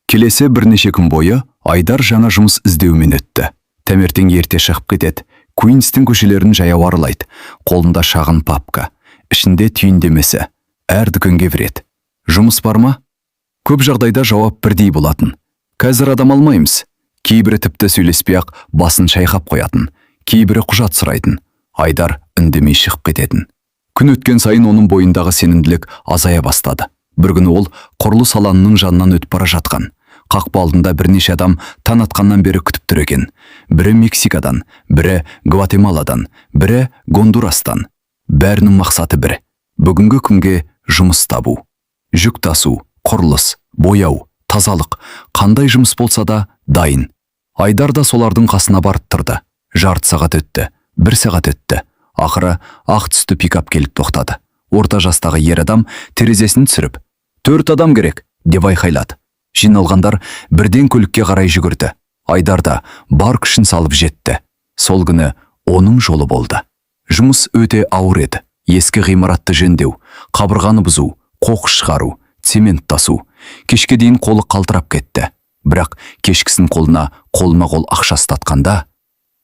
Келесі бірнеше күн бойы Айдар жаңа жұмыс іздеумен өтті. Таңертең ерте шығып кетеді. Куинстің көшелерін жаяу аралайды. Қолында шағын папка, ішінде түйіндемесі. Әр дүкенге кіреді. Жұмыс бар ма? Көп жағдайда жауап бірдей болатын. Қазір адам алмаймыз. Кейбірі тіпті сөйлеспей-ақ басын шайқап қоятын. Кейбірі құжат сұрайтын. Айдар үндемей шығып кететін. Күн өткен сайын оның бойындағы сенімділік азая бастады. Бір күні ол құрылыс алаңының жанынан өтіп бара жатқан. Қақпа алдында бірнеше адам таң атқаннан бері күтіп тұр екен. Бірі Мексикадан, бірі Гватемаладан, бірі Гондурастан. Бәрінің мақсаты бір. Бүгінгі күнге жұмыс табу. Жүк тасу, құрылыс, бояу, тазалық, қандай жұмыс болса да дайын. Айдар да солардың қасына барып тұрды. Жарты сағат өтті, 1 сағат өтті. Ақыры ақ түсті пикап келіп тоқтады. Орта жастағы ер адам терезесін түсіріп, 4 адам керек деп айқайлады. Жиналғандар бірден көлікке қарай жүгірді. Айдар да бар күшін салып жетті. Сол күні оның жолы болды. Жұмыс өте ауыр еді. Ескі ғимаратты жөндеу, қабырғаны бұзу, қоқыс шығару, цемент тасу. Кешке дейін қолы қалтырап кетті. Бірақ кешкісін қолына қолма-қол ақша ұстатқанда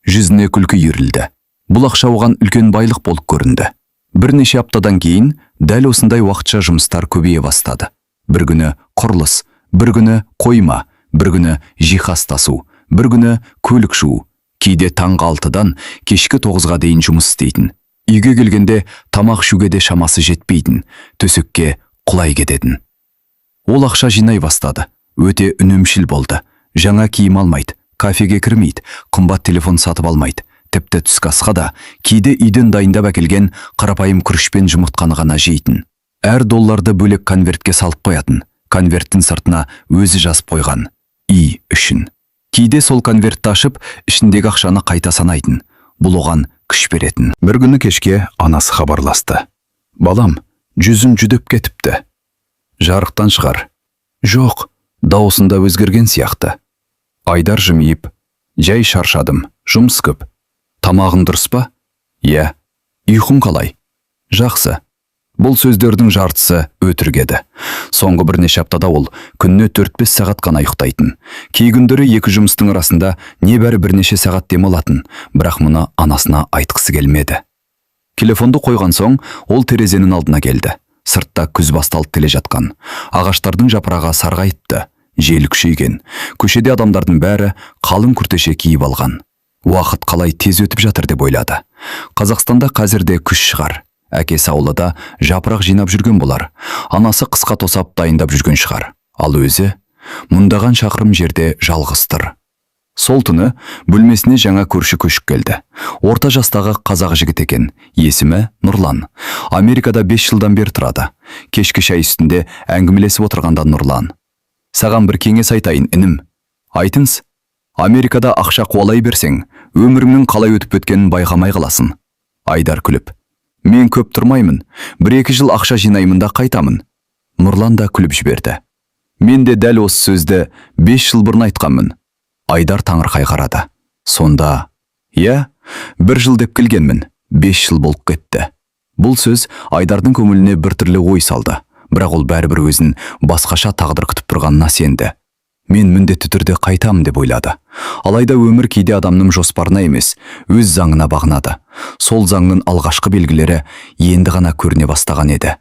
жүзіне күлкі үйірілді. Бұл ақша оған үлкен байлық болып көрінді. Бірнеше аптадан кейін дәл осындай уақытша жұмыстар көбейе бастады. Бір күні құрылыс, бір күні қойма, бір күні жиһаз тасу, бір күні көлік жуу. Кейде таңғы 6-дан кешкі 9-ға дейін жұмыс істейтін. Үйге келгенде тамақ ішуге де шамасы жетпейтін, төсекке құлай кететін. Ол ақша жинай бастады. Өте үнемшіл болды. Жаңа киім алмайды, кафеге кірмейді, қымбат телефон сатып алмайды. Тіпті түскі асқа да кейде үйден дайындап әкелген қарапайым күріш пен жұмыртқаны ғана жейтін. Әр долларды бөлек конвертке салып қоятын. Конверттің сыртына өзі жазып қойған. Үй үшін. Кейде сол конвертті ашып, ішіндегі ақшаны қайта санайтын. Бұл оған күш беретін. Бір күні кешке анасы хабарласты. Балам, жүзің жүдеп кетіпті. Жарықтан шығар. Жоқ, дауысында өзгерген сияқты. Айдар жымиып, жай шаршадым, жұмыс көп. Тамағың дұрыс па? Иә. Ұйқың қалай? Жақсы. Бұл сөздердің жартысы өтірік еді. Соңғы бірнеше аптада ол күніне 4-5 сағат қана ұйықтайтын. Кей күндері екі жұмыстың арасында небәрі бірнеше сағат демалатын, бірақ мұны анасына айтқысы келмеді. Телефонды қойған соң ол терезенің алдына келді. Сыртта күз басталып келе жатқан. Ағаштардың жапырағы сарғайыпты, жел күшейген. Көшеде адамдардың бәрі қалың күртеше киіп алған. Уақыт қалай тез өтіп жатыр деп ойлады. Қазақстанда қазірде күш шығар. Әкесі аулада жапырақ жинап жүрген болар. Анасы қысқа тосап дайындап жүрген шығар. Ал өзі мұндаған шақырым жерде жалғыз тұр. Сол түні бөлмесіне жаңа көрші көшіп келді. Орта жастағы қазақ жігіт екен. Есімі Нұрлан. Америкада 5 жылдан бері тұрады. Кешкі шай үстінде әңгімелесіп отырғанда Нұрлан: Саған бір кеңес айтайын, інім. Айтыңыз. Америкада ақша қуалай берсең, өміріңнің қалай өтіп өткенін байқамай қаласың. Айдар күліп: Мен көп тұрмаймын, 1-2 жыл ақша жинаймын да қайтамын. Нұрлан да күліп жіберді: Мен де дәл осы сөзді 5 жыл бұрын айтқанмын. Айдар таңырқай қарады. Сонда: Иә, 1 жыл деп келгенмін, 5 жыл болып кетті. Бұл сөз Айдардың көңіліне біртүрлі ой салды, бірақ ол бәрібір өзін басқаша тағдыр күтіп тұрғанына сенді. Мен міндетті түрде қайтамын деп ойлады. Алайда өмір кейде адамның жоспарына емес, өз заңына бағынады. Сол заңның алғашқы белгілері енді ғана көріне бастаған еді.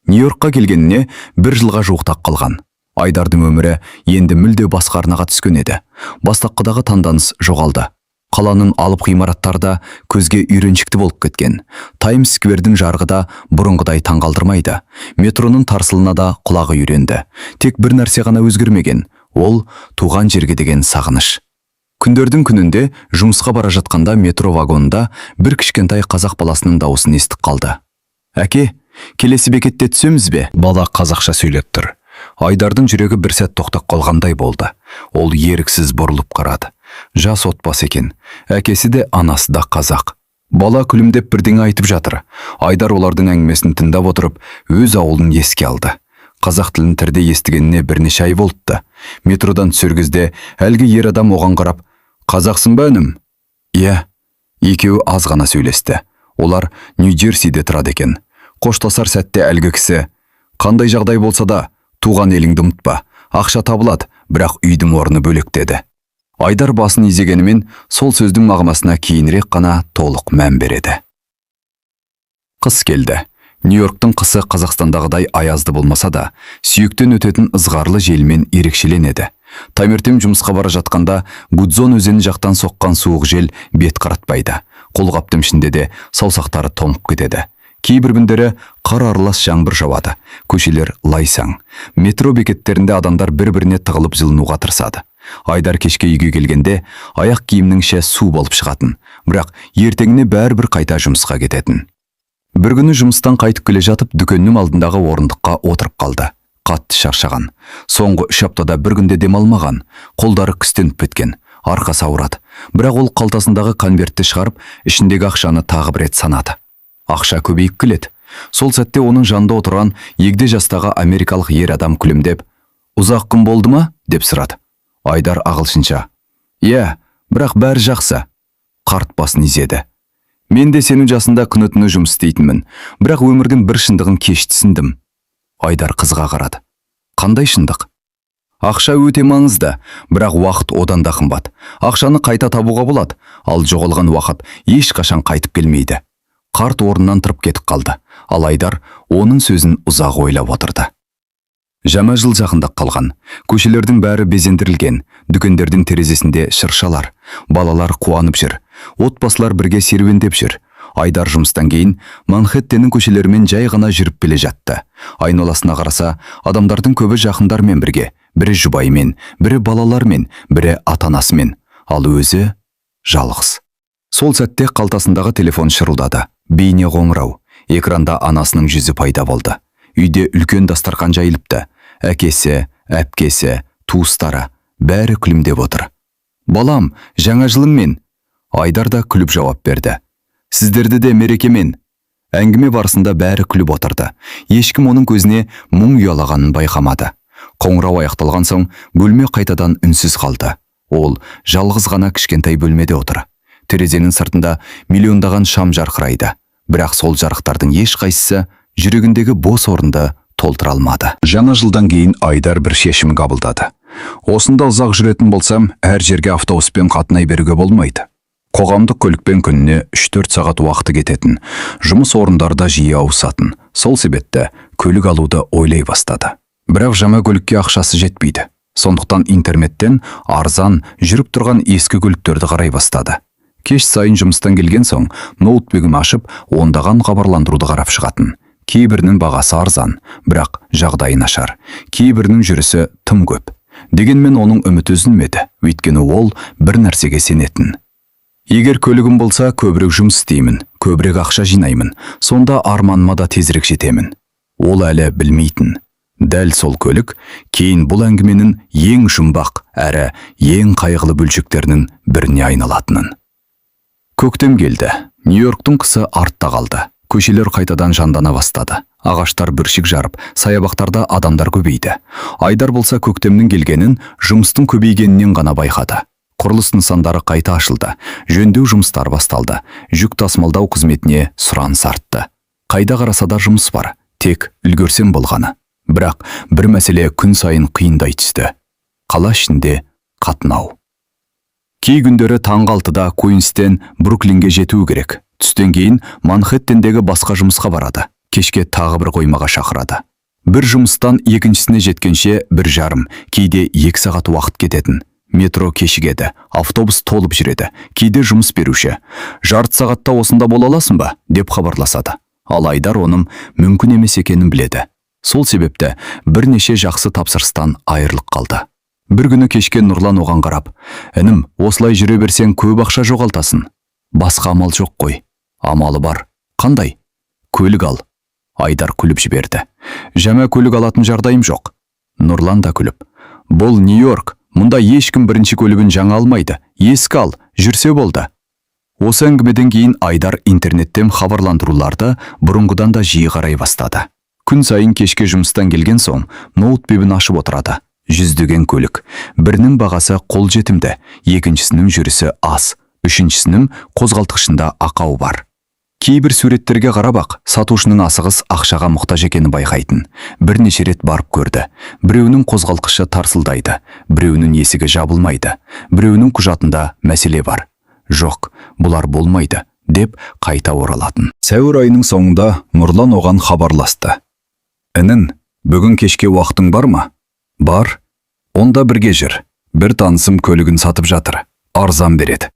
Нью-Йоркқа келгеніне 1 жылға жуықтап қалған. Айдардың өмірі енді мүлде басқа арнаға түскен еді. Бастапқыдағы таңданыс жоғалды. Қаланың алып ғимараттарда көзге үйреншікті болып кеткен. Таймс сквердің жарығы да бұрынғыдай таңғалдырмайды. Метроның тарсылына да құлағы үйренді. Тек бір нәрсе ғана өзгермеген. Ол туған жерге деген сағыныш. Күндердің күнінде жұмысқа бара жатқанда метро вагонында бір кішкентай қазақ баласының дауысын естіп қалды. Әке, келесі бекетте түсеміз бе? Бала қазақша сөйлеп тұр. Айдардың жүрегі бір сәт тоқтап қалғандай болды. Ол еріксіз бұрылып қарады. Жас отбасы екен. Әкесі де, анасы да қазақ. Бала күлімдеп бірдеңе айтып жатыр. Айдар олардың әңгімесін тыңдап отырып, өз ауылын еске алды. Қазақ тілін тірде естігеніне бірнеше ай болыпты. Метродан түсер кезде әлгі ер адам оған қарап: Қазақсың ба інім? Иә. Екеуі аз ғана сөйлесті. Олар Нью-Джерсиде тұрады екен. Қоштасар сәтте әлгі кісі: Қандай жағдай болса да, туған еліңді ұмытпа. Ақша табылады, бірақ үйдің орны бөлек деді. Айдар басын изегенімен сол сөздің мағынасына кейінірек қана толық мән береді. Қыс келді. Нью-Йорктың қысы Қазақстандағыдай аязды болмаса да, сүйектен өтетін ызғарлы желмен ерекшеленеді. Таңертең жұмысқа бара жатқанда Гудзон өзені жақтан соққан суық жел бет қаратпайды. Қолғаптың ішінде де саусақтары тоңып кетеді. Кейбір күндері қар аралас жаңбыр жауады. Көшелер лайсаң. Метро бекеттерінде адамдар бір-біріне тығылып жылынуға тырысады. Айдар кешке үйге келгенде аяқ киімнің іші су болып шығатын, бірақ ертеңіне бәрібір қайта жұмысқа кететін. Бір күні жұмыстан қайтып келе жатып, дүкеннің алдындағы орындыққа отырып қалды. Қатты шаршаған. Соңғы 3 аптада бір күнде демалмаған. Қолдары күстеніп кеткен. Арқасы ауырады. Бірақ ол қалтасындағы конвертті шығарып, ішіндегі ақшаны тағы бір рет санады. Ақша көбейіп келеді. Сол сәтте оның жанында отырған егде жастағы америкалық ер адам күлімдеп: Ұзақ күн болды ма? Деп сұрады. Айдар ағылшынша. Иә, бірақ бәрі жақсы. Қарт басын изеді. Мен де сенің жасында күні-түні жұмыс істейтінмін, бірақ өмірдің бір шындығын кеш түсіндім. Айдар қызға қарады. Қандай шындық? Ақша өте маңызды, бірақ уақыт одан да қымбат. Ақшаны қайта табуға болады, ал жоғалған уақыт ешқашан қайтып келмейді. Қарт орнынан тұрып кетіп қалды, ал Айдар оның сөзін ұзақ ойлап отырды. Жаңа жыл жақындап қалған. Көшелердің бәрі безендірілген, дүкендердің терезесінде шыршалар, балалар қуанып жүр, отбасылар бірге серуендеп жүр. Айдар жұмыстан кейін Манхэттеннің көшелерімен жай ғана жүріп келе жатты. Айналасына қараса, адамдардың көбі жақындармен бірге, бірі жұбайымен, бірі балалармен, бірі ата-анасымен, ал өзі жалғыз. Сол сәтте қалтасындағы телефон шырылдады. Бейне қоңырау. Экранда анасының жүзі пайда болды. Үйде үлкен дастархан жайылыпты. Әкесі, әпкесі, туыстары бәрі күлімдеп отыр. Балам, жаңа жылыңмен. Айдар да күліп жауап берді. Сіздерді де мерекемен. Әңгіме барысында бәрі күліп отырды. Ешкім оның көзіне мұң ұялағанын байқамады. Қоңырау аяқталған соң бөлме қайтадан үнсіз қалды. Ол жалғыз ғана кішкентай бөлмеде отыр. Терезенің сыртында миллиондаған шам жарқырайды. Бірақ сол жарықтардың ешқайсысы жүрегіндегі бос орынды толтыра алмады. Жаңа жылдан кейін Айдар бір шешім қабылдады. Осында ұзақ жүретін болсам, әр жерге автобуспен қатынай беруге болмайды. Қоғамдық көлікпен күніне 3-4 сағат уақыты кететін, жұмыс орындарда жиі ауысатын. Сол себепті көлік алуды ойлай бастады. Бірақ жаңа көлікке ақшасы жетпейді. Сондықтан интернеттен арзан жүріп тұрған ескі көліктерді қарай бастады. Кеш сайын жұмыстан келген соң ноутбугін ашып, ондаған хабарландыруды қарап шығатын. Кейбірінің бағасы арзан, бірақ жағдайы нашар. Кейбірінің жүрісі тым көп. Дегенмен оның үміті үзілмеді, өйткені ол бір нәрсеге сенетін. Егер көлігім болса, көбірек жұмыс істеймін, көбірек ақша жинаймын, сонда арманыма да тезірек жетемін. Ол әлі білмейтін. Дәл сол көлік кейін бұл әңгіменің ең жұмбақ әрі ең қайғылы бөлшектерінің біріне айналатынын. Көктем келді. Нью-Йорктың қысы артта қалды. Көшелер қайтадан жандана бастады. Ағаштар бүршік жарып, саябақтарда адамдар көбейді. Айдар болса көктемнің келгенін жұмыстың көбейгенінен ғана байқады. Құрылыс нысандары қайта ашылды. Жөндеу жұмыстары басталды. Жүк тасымалдау қызметіне сұраныс артты. Қайда қараса да жұмыс бар. Тек үлгерсем болғаны. Бірақ бір мәселе күн сайын қиындай түсті. Қала ішінде қатынау. Кей күндері таңғы 6-да Куинстен Бруклинге жетуі керек. Түстен кейін Манхэттендегі басқа жұмысқа барады. Кешке тағы бір қоймаға шақырады. Бір жұмыстан екіншісіне жеткенше 1,5, кейде 2 сағат уақыт кететін. Метро кешігеді, автобус толып жүреді. Кейде жұмыс беруші: «Жарты сағатта осында бола аласың ба?» деп хабарласады. Ал Айдар оның мүмкін емес екенін біледі. Сол себепті бірнеше жақсы тапсырыстан айырылып қалды. Бір күні кешке Нұрлан оған қарап: «Інім, осылай жүре берсең көп ақша жоғалтасың». «Басқа амал жоқ қой». «Амалы бар». «Қандай?» «Көлік ал». Айдар күліп жіберді. «Жаңа көлік алатын жағдайым жоқ». Нұрлан да күліп: «Бұл Нью-Йорк, мұнда ешкім бірінші көлігін жаңа алмайды. Ескі ал, жүрсе болды». Осы әңгімеден кейін Айдар интернеттен хабарландыруларды бұрынғыдан да жиі қарай бастады. Күн сайын кешке жұмыстан келген соң ноутбугін ашып отырады. Жүздеген көлік. Бірінің бағасы қолжетімді, екіншісінің жүрісі аз, үшіншісінің қозғалтқышында ақау бар. Кейбір суреттерге қарап-ақ сатушының асығыс ақшаға мұқтаж екені байқайтын. Бірнеше рет барып көрді. Біреуінің қозғалтқышы тарсылдайды, біреуінің есігі жабылмайды, біреуінің құжатында мәселе бар. «Жоқ, бұлар болмайды», деп қайта оралатын. Сәуір айының соңында Нұрлан оған хабарласты. «Інін, бүгін кешке уақытың бар ма?» «Бар». «Онда бірге жүр. Бір танысым көлігін сатып жатыр. Арзан береді».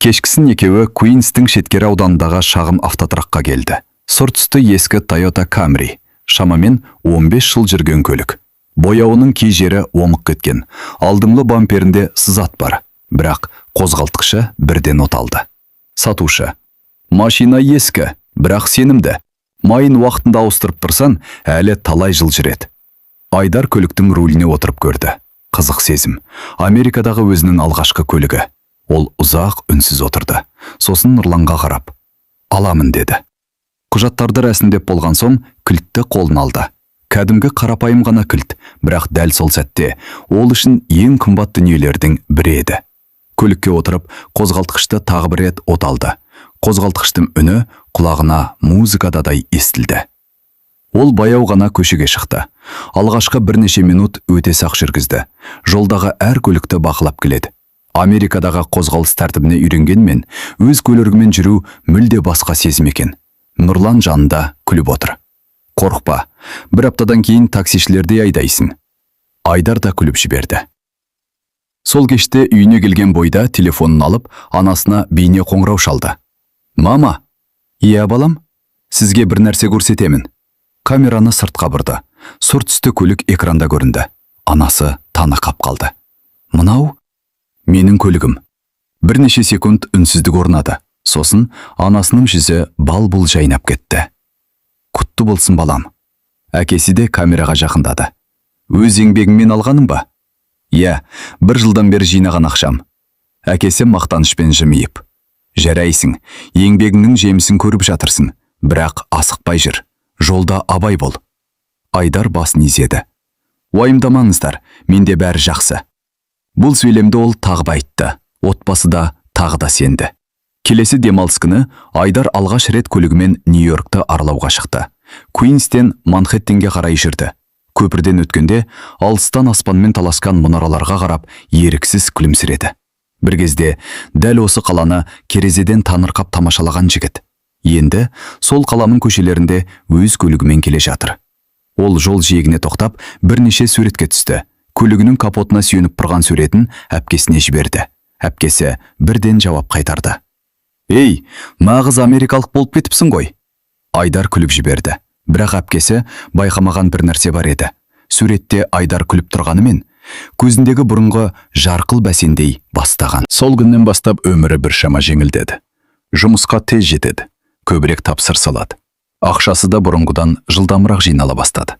Кешкісін екеуі Куинстің шеткері ауданындағы шағын автотұраққа келді. Сұр түсті ескі Toyota Camry. Шамамен 15 жыл жүрген көлік. Бояуының кей жері омық кеткен. Алдыңғы бамперінде сызат бар. Бірақ қозғалтқышы бірден оталды. Сатушы: «Машина ескі, бірақ сенімді. Майын уақытында ауыстырып тұрсан, әлі талай жыл жүреді». Айдар көліктің руліне отырып көрді. Қызық сезім. Америкадағы өзінің алғашқы көлігі. Ол ұзақ үнсіз отырды. Сосын Нұрланға қарап: «Аламын», деді. Құжаттарды рәсімдеп болған соң кілтті қолына алды. Кәдімгі қарапайым ғана кілт, бірақ дәл сол сәтте ол үшін ең қымбат дүниелердің бірі еді. Көлікке отырып, қозғалтқышты тағы бір рет от алды. Қозғалтқыштың үні құлағына музыкададай естілді. Ол баяу ғана көшеге шықты. Алғашқы бірнеше минут өте сақ жүргізді. Жолдағы әр көлікті бақылап келеді. Америкадағы қозғалыс тәртібіне үйренгенмен, өз көлігімен жүру мүлде басқа сезім екен. Нұрлан жанында күліп отыр. Қорықпа, бір аптадан кейін таксишілерді айдайсың. Айдар да күліп жіберді. Сол кеште үйіне келген бойда телефонын алып, анасына бейне қоңырау шалды. Мама, иә балам, сізге бір нәрсе көрсетемін. Камераны сыртқа бұрды. Сұр түсті көлік экранда көрінді. Анасы таңырқап қалды. Мынау менің көлігім. Бірнеше секунд үнсіздік орнады. Сосын анасының жүзі бал-бұл жайнап кетті. Құтты болсын балам. Әкесі де камераға жақындады. Өз еңбегіңмен алғаның ба? Иә, 1 жылдан бері жинаған ақшам. Әкесі мақтанышпен жымиып. Жарайсың, еңбегіңнің жемісін көріп жатырсың, бірақ асықпай жүр. Жолда абай бол. Айдар басын изеді. Уайымдамаңыздар, менде бәрі жақсы. Бұл сөйлемді ол тағы айтты. Отбасы да тағы да сенді. Келесі демалыс күні Айдар алғаш рет көлігімен Нью-Йоркты аралауға шықты. Куинстен Манхэттенге қарай жүрді. Көпірден өткенде алыстан аспанмен таласқан мұнараларға қарап еріксіз күлімсіреді. Бір кезде дәл осы қаланы керезеден таңырқап тамашалаған жігіт. Енді сол қаланың көшелерінде өз көлігімен келе жатыр. Ол жол жиегіне тоқтап, бірнеше суретке түсті. Көлігінің капотына сүйеніп тұрған суретін әпкесіне жіберді. Әпкесі бірден жауап қайтарды. Ей, нағыз америкалық болып кетіпсің ғой. Айдар күліп жіберді. Бірақ әпкесі байқамаған бір нәрсе бар еді. Суретте Айдар күліп тұрғанымен, көзіндегі бұрынғы жарқыл бәсендей бастаған. Сол күннен бастап өмірі біршама жеңілдеді. Жұмысқа тез жетеді. Көбірек тапсырыс алады. Ақшасы да бұрынғыдан жылдамырақ жинала бастады.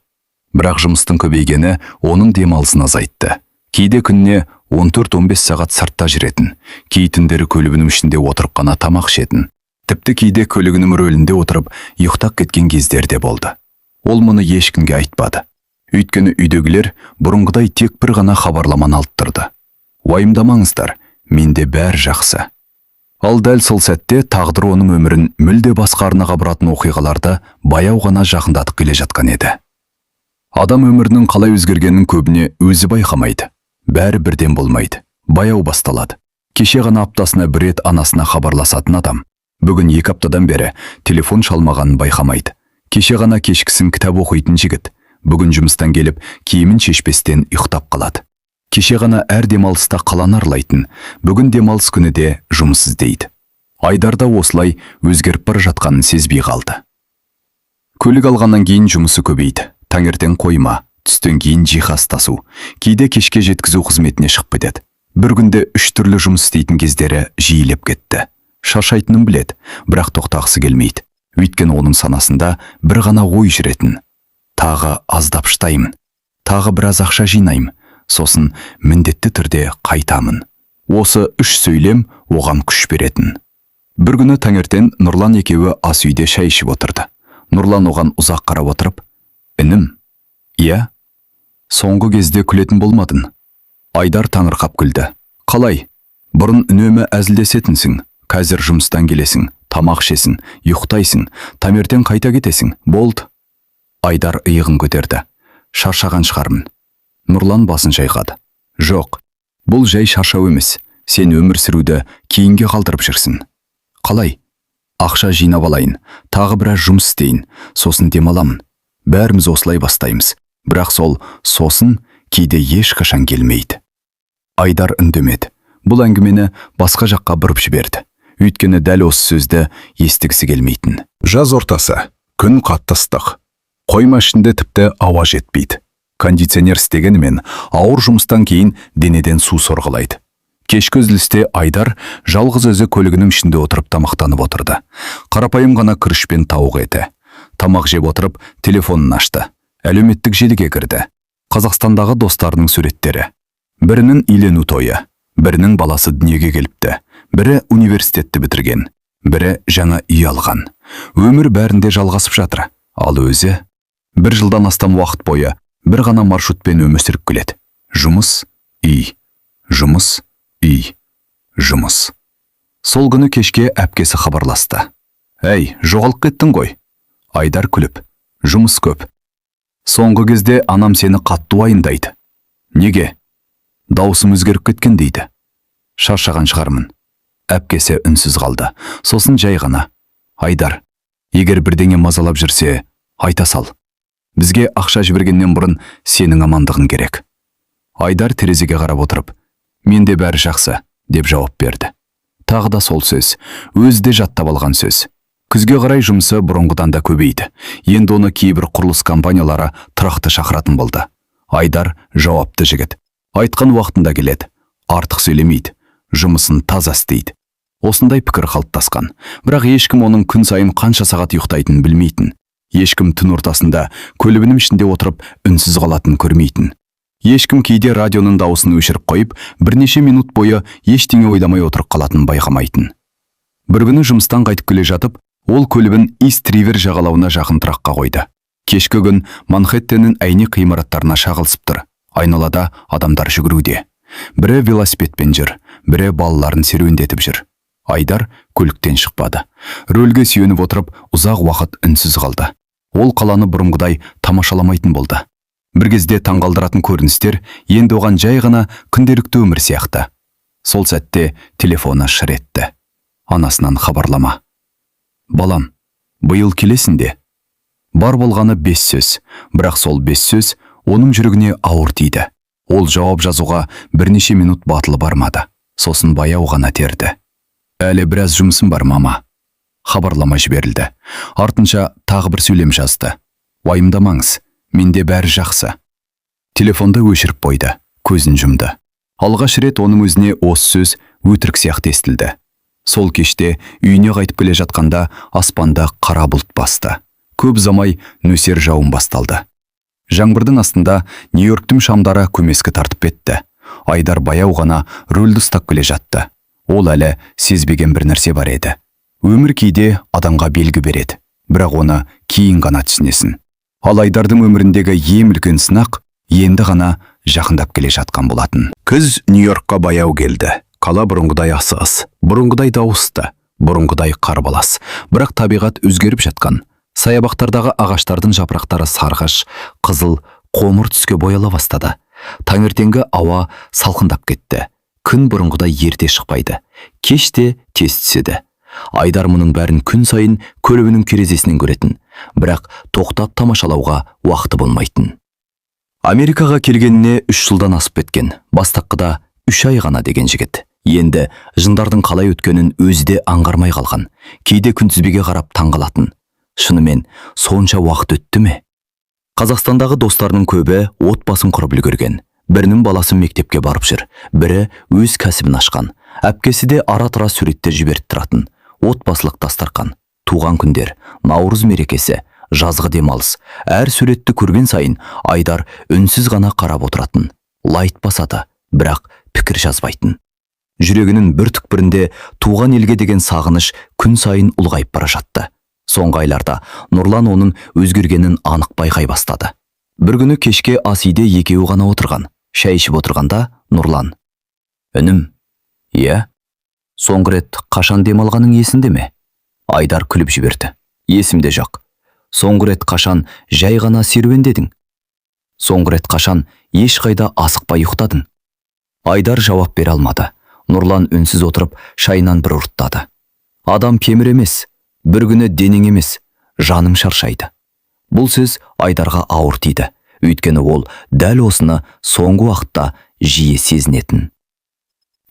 Бірақ жұмыстың көбейгені оның демалысын азайтты. Кейде күніне 14-15 сағат сыртта жүретін, кей түндері көлігінің ішінде отырып қана тамақ ішетін. Тіпті кейде көлігінің рөлінде отырып, ұйықтап кеткен кездерде болды. Ол мұны ешкімге айтпады. Өйткені үйдегілер бұрынғыдай тек бір ғана хабарламаны алып тұрды. Уайымдамаңыздар, менде бәрі жақсы. Ал дәл сол сәтте тағдыр оның өмірін мүлде басқа арнаға бұратын оқиғаларды баяу ғана жақындатып келе жатқан еді. Адам өмірінің қалай өзгергенін көбіне өзі байқамайды. Бәрі бірден болмайды. Баяу басталады. Кеше ғана аптасына бір рет анасына хабарласатын адам, бүгін 2 аптадан бері телефон шалмағанын байқамайды. Кеше ғана кешкісін кітап оқитын жігіт, бүгін жұмыстан келіп, киімін шешпестен ұйықтап қалады. Кеше ғана әр демалыста қаланы аралайтын, бүгін демалыс күні де жұмыс іздейді. Айдарда осылай өзгеріп бара жатқанын сезбей қалды. Көлік алғаннан кейін жұмысы көбейді. Таңертең қойма, түстен кейін жиһаз тасу, кейде кешке жеткізу қызметіне шығып кетеді. Бір күнде 3 түрлі жұмыс істейтін кездері жиілеп кетті. Шаршайтынын біледі, бірақ тоқтағысы келмейді. Өйткені оның санасында бір ғана ой жүретін. Тағы аздап шыдаймын, тағы біраз ақша жинаймын, сосын міндетті түрде қайтамын. Осы 3 сөйлем оған күш беретін. Бір күні таңертең Нұрлан екеуі ас үйде шай ішіп отырды. Нұрлан оған ұзақ қарап отырып, «Інім, иә, соңғы кезде күлетін болмадың». Айдар таңырқап күлді. «Қалай? Бұрын үнемі әзілдесетінсің, қазір жұмыстан келесің, тамақ ішесің, ұйықтайсың, таңертең қайта кетесің, болды». Айдар иығын көтерді. «Шаршаған шығармын». Нұрлан басын шайқады. «Жоқ, бұл жай шаршау емес, сен өмір сүруді кейінге қалдырып жүрсің». «Қалай?» «Ақша жинап алайын, тағы біраз жұмыс істейін, сосын демаламын. Бәріміз осылай бастаймыз, бірақ сол сосын кейде ешқашан келмейді». Айдар үндемеді. Бұл әңгімені басқа жаққа бұрып жіберді. Өйткені дәл осы сөзді естігісі келмейтін. Жаз ортасы, күн қатты ыстық. Қойма ішінде тіпті ауа жетпейді. Кондиционер істегенімен ауыр жұмыстан кейін денеден су сорғылайды. Кешкі үзілісте Айдар жалғыз өзі көлігінің ішінде отырып тамақтанып отырды. Қарапайым ғана күріш пен тауық еті. Тамақ жеп отырып телефонын ашты. Әлеуметтік желіге кірді. Қазақстандағы достарының суреттері. Бірінің үйлену тойы, бірінің баласы дүниеге келіпті, бірі университетті бітірген, бірі жаңа үй алған. Өмір бәрінде жалғасып жатыр, ал өзі 1 жылдан астам уақыт бойы бір ғана маршрутпен өмір сүріп келеді. Жұмыс, үй, жұмыс, үй, жұмыс. Сол күні кешке әпкесі хабарласты. «Әй, жоғалып кеттің ғой». Айдар күліп, «Жұмыс көп. Соңғы кезде анам сені қатты уайымдайды». «Неге?» «Даусым өзгеріп кеткен» дейді. «Шаршаған шығармын». Әпкесі үнсіз қалды. Сосын жай ғана: «Айдар, егер бірдеңе мазалап жүрсе, айта сал. Бізге ақша жібергеннен бұрын сенің амандығың керек». Айдар терезеге қарап отырып, «Менде бәрі жақсы», деп жауап берді. Тағы да сол сөз, өзі де жаттап алған сөз. Күзге қарай жұмысы бұрынғыдан да көбейді. Енді оны кейбір құрылыс компаниялары тұрақты шақыратын болды. Айдар жауапты жігіт. Айтқан уақытында келеді, артық сөйлемейді, жұмысын таза істейді. Осындай пікір қалыптасқан. Бірақ ешкім оның күн сайын қанша сағат ұйықтайтынын білмейтін. Ешкім түн ортасында көлігінің ішінде отырып үнсіз қалатын көрмейтін. Ешкім кейде радионың дауысын өшіріп қойып, бірнеше минут бойы ештеңе ойламай отырып қалатын байқамайтын. Бір күні жұмыстан қайтып келе жатып, ол көлігін Ист-Ривер жағалауына жақын тұраққа қойды. Кешкі күн Манхэттеннің әйнек ғимараттарына шағылысып тұр. Айналада адамдар жүгіруде. Бірі велосипедпен жүр, бірі балаларын серуендетіп жүр. Айдар көліктен шықпады. Рөлге сүйеніп отырып, ұзақ уақыт үнсіз қалды. Ол қаланы бұрынғыдай тамашаламайтын болды. Бір кезде таңғалдыратын көріністер енді оған жай ғана күнделікті өмір сияқты. Сол сәтте телефоны шыр етті. Анасынан хабарлама. «Балам, биыл келесің де?» Бар болғаны 5 сөз, бірақ сол 5 сөз оның жүрегіне ауыр тиді. Ол жауап жазуға бірнеше минут батылы бармады. Сосын баяу ғана терді. «Әлі біраз жұмысым бар, мама». Хабарлама жіберілді. Артынша тағы бір сөйлем жазды. «Уайымдамаңыз, менде бәрі жақсы». Телефонды өшіріп қойды, көзін жұмды. Алғаш рет оның өзіне осы сөз өтірік сияқты естілді. Сол кеште үйіне қайтып келе жатқанда аспанда қара бұлт басты. Көп замай нөсер жауын басталды. Жаңбырдың астында Нью-Йорктің шамдары көмескі тартып кетті. Айдар баяу ғана рөлді ұстап келе жатты. Ол әлі сезбеген бір нәрсе бар еді. Өмір кейде адамға белгі береді, бірақ оны кейін ғана түсінесің. Ал Айдардың өміріндегі ең үлкен сынақ енді ғана жақындап келе жатқан болатын. Күз Нью-Йоркқа баяу келді. Қала бұрынғыдай асығыс, бұрынғыдай дауысты, бұрынғыдай қарбалас, бірақ табиғат өзгеріп жатқан. Саябақтардағы ағаштардың жапырақтары сарғыш, қызыл, қоңыр түске бояла бастады. Таңертеңгі ауа салқындап кетті. Күн бұрынғыдай ерте шықпайды, кеште тез түседі. Айдар мұның бәрін күн сайын көлігінің терезесінен көретін, бірақ тоқтап тамашалауға уақыты болмайтын. Америкаға келгеніне 3 жылдан асып кеткен, бастапқыда 3 ай ғана деген жігіт. Енді жындардың қалай өткенін өзі де аңғармай қалған. Кейде күнтізбеге қарап таңғалатын. Шынымен сонша уақыт өтті ме? Қазақстандағы достарының көбі отбасын құрып үлгерген. Бірінің баласы мектепке барып жүр, бірі өз кәсібін ашқан. Әпкесі де ара-тұра суреттер жіберіп тұратын. Отбасылық дастархан, туған күндер, Наурыз мерекесі, жазғы демалыс. Әр суретті көрген сайын Айдар үнсіз ғана қарап отыратын. Лайт басады, бірақ пікір жазбайтын. Жүрегінің бір түкпірінде туған елге деген сағыныш күн сайын ұлғайып бара жатты. Соңғы айларда Нұрлан оның өзгергенін анық байқай бастады. Бір күні кешке ас үйде екеуі ғана отырған. Шай ішіп отырғанда Нұрлан: «Інім, иә? Соңғы рет қашан демалғаның есінде ме?» Айдар күліп жіберді. «Есімде жоқ. Соңғы рет қашан жай ғана серуендедің? Соңғы рет қашан ешқайда асықпай ұйықтадың?» Айдар жауап бере алмады. Нұрлан үнсіз отырып шайынан бір ұрттады. «Адам кемір емес, бір күні денең емес, жаның шаршайды». Бұл сөз Айдарға ауыр тиді. Өйткені ол дәл осыны соңғы уақытта жиі сезінетін.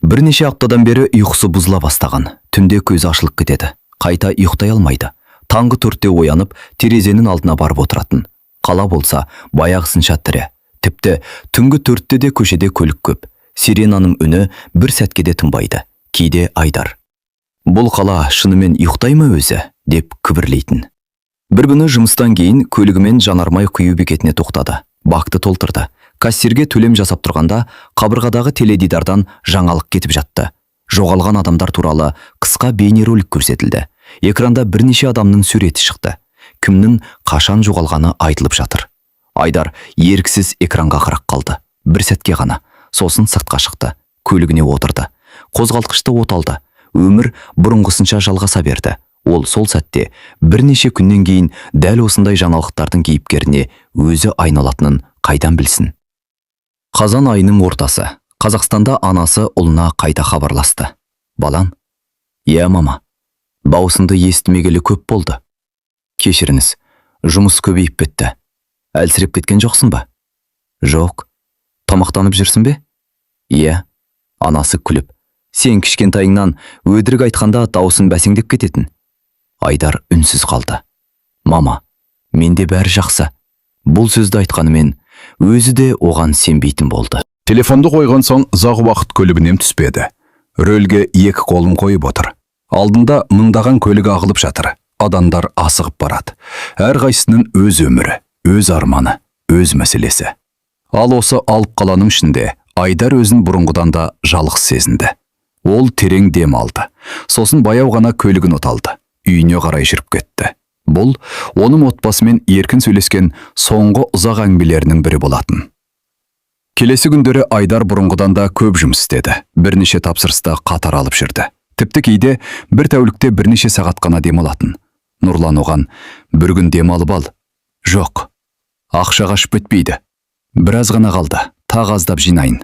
Бірнеше аптадан бері ұйқысы бұзыла бастаған. Түнде көзі ашылып кетеді. Қайта ұйықтай алмайды. Таңғы 4-те оянып, терезенің алдына барып отыратын. Қала болса, баяғысынша тірі. Тіпті түнгі 4-те де көшеде көлік көп. Сиренаның үні бір сәтке де тынбайды. Кейде Айдар: «Бұл қала шынымен ұйықтай ма өзі?» деп күбірлейтін. Бір күні жұмыстан кейін көлігімен жанармай құю бекетіне тоқтады. Бакты толтырды. Кассирге төлем жасап тұрғанда қабырғадағы теледидардан жаңалық кетіп жатты. Жоғалған адамдар туралы қысқа бейнеролик көрсетілді. Экранда бірнеше адамның суреті шықты. кімнің қашан жоғалғаны айтылып жатыр. Айдар еріксіз экранға қарап қалды. Бір сәтке ғана, сосын сыртқа шықты, көлігіне отырды. Қозғалтқышты от алды. Өмір бұрынғысынша жалғаса берді. Ол сол сәтте бірнеше күннен кейін дәл осындай жаңалықтардың кейіпкеріне өзі айналатынын қайдан білсін. Қазан айының ортасы. Қазақстанда анасы ұлына қайта хабарласты. Балам, иә мама, даусыңды естімегелі көп болды. Кешіріңіз, жұмыс көбейіп кетті. Әлсіреп кеткен жоқсың ба? Жоқ. Тамақтанып жүрсің бе? Иә. Анасы күліп, сен кішкентайыңнан өтірік айтқанда даусың бәсеңдеп кететін. Айдар үнсіз қалды. Мама, менде бәрі жақсы. Бұл сөзді айтқанымен өзі де оған сенбейтін болды. Телефонды қойған соң ұзақ уақыт көлігінен түспеді. Рөлге екі қолын қойып отыр. Алдында мыңдаған көлік ағылып жатыр. Адамдар асығып барады. Әрқайсының өз өмірі, өз арманы, өз мәселесі. Ал осы алып қаланың ішінде Айдар өзін бұрынғыдан да жалғыз сезінді. Ол терең дем алды. Сосын баяу ғана көлігін оталды. Үйіне қарай жүріп кетті. Бұл оның отбасымен еркін сөйлескен соңғы ұзақ әңгімелерінің бірі болатын. Келесі күндері Айдар бұрынғыдан да көп жұмыс істеді. Бірнеше тапсырысты қатар алып жүрді. Тіпті кейде бір тәулікте бірнеше сағат қана демалатын. Нұрлан оған, бір күн демалып ал. Жоқ, ақша қашып кетпейді. Біраз ғана қалды, тағы аздап жинайын.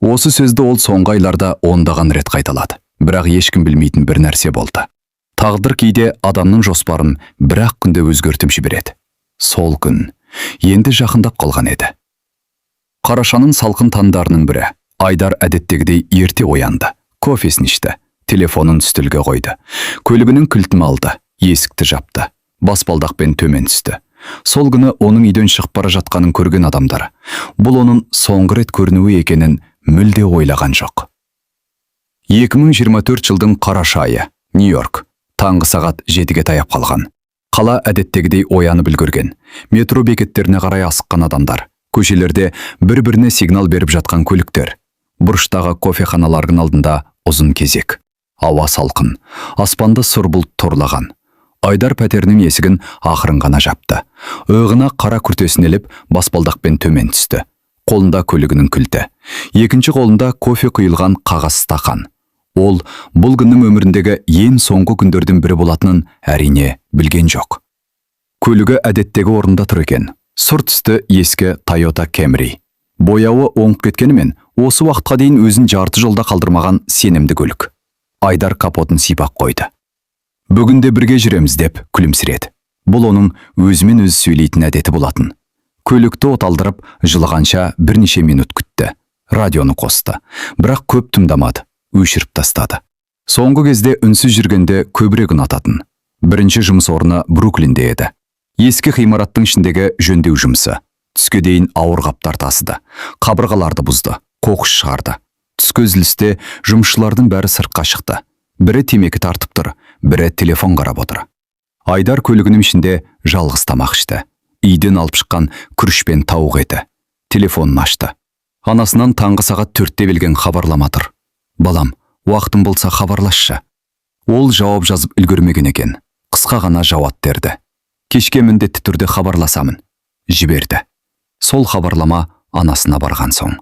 Осы сөзді ол соңғы айларда ондаған рет қайталады. Бірақ ешкім білмейтін бір нәрсе болды. Тағдыр кейде адамның жоспарын бір-ақ күнде өзгертіп жібереді. Сол күн енді жақындап қалған еді. Қарашаның салқын таңдарының бірі. Айдар әдеттегідей ерте оянды. Кофесін ішті. Телефонын үстелге қойды. Көлігінің кілтін алды. Есікті жапты. Баспалдақпен төмен түсті. Сол күні оның үйден шығып бара жатқанын көрген адамдар бұл оның соңғы рет көрінуі екенін мүлде ойлаған жоқ. 2024 жылдың қараша айы. Нью-Йорк. Таңғы сағат 7-ге таяп қалған. Қала әдеттегідей оянып үлгерген. Метро бекеттеріне қарай асыққан адамдар. Көшелерде бір-біріне сигнал беріп жатқан көліктер. Бұрыштағы кофеханалардың алдында ұзын кезек. Ауа салқын. Аспанды сұр бұлт торлаған. Айдар пәтерінің есігін ақырын ғана жапты. Иығына қара күртесін іліп, баспалдақпен төмен түсті. Қолында көлігінің кілті. Екінші қолында кофе құйылған қағаз стақан. Ол бұл күннің өміріндегі ең соңғы күндердің бірі болатынын әрине білген жоқ. Көлігі әдеттегі орында тұр екен. Сұр түсті ескі Toyota Camry. Бояуы оңып кеткенімен, осы уақытқа дейін өзін жарты жолда қалдырмаған сенімді көлік. Айдар капотын сипақ қойды. Бүгінде бірге жүреміз деп күлімсіреді. Бұл оның өзімен өзі сөйлейтін әдеті болатын. Көлікті оталдырып, жылығанша бірнеше минут күтті. Радионы қосты. Бірақ көп тыңдамады. Өшіріп тастады. Соңғы кезде үнсіз жүргенде көбірек ұнататын. Бірінші жұмыс орны Бруклинде еді. Ескі ғимараттың ішіндегі жөндеу жұмысы. Түске дейін ауыр қаптар тасыды. Қабырғаларды бұзды. Қоқыс шығарды. Түскі үзілісте жұмысшылардың бәрі сыртқа шықты. Бірі темекі тартып тұр, бірі телефон қарап отыр. Айдар көлігінің ішінде жалғыз тамақ ішті. Үйден алып шыққан күріш пен тауық еті. Телефонын ашты. Анасынан таңғы сағат 4-те келген хабарлама тұр. Балам, уақытың болса хабарласшы. Ол жауап жазып үлгермеген екен. Қысқа ғана жауап берді. Кешке міндетті түрде хабарласамын. Жіберді. Сол хабарлама анасына барған соң.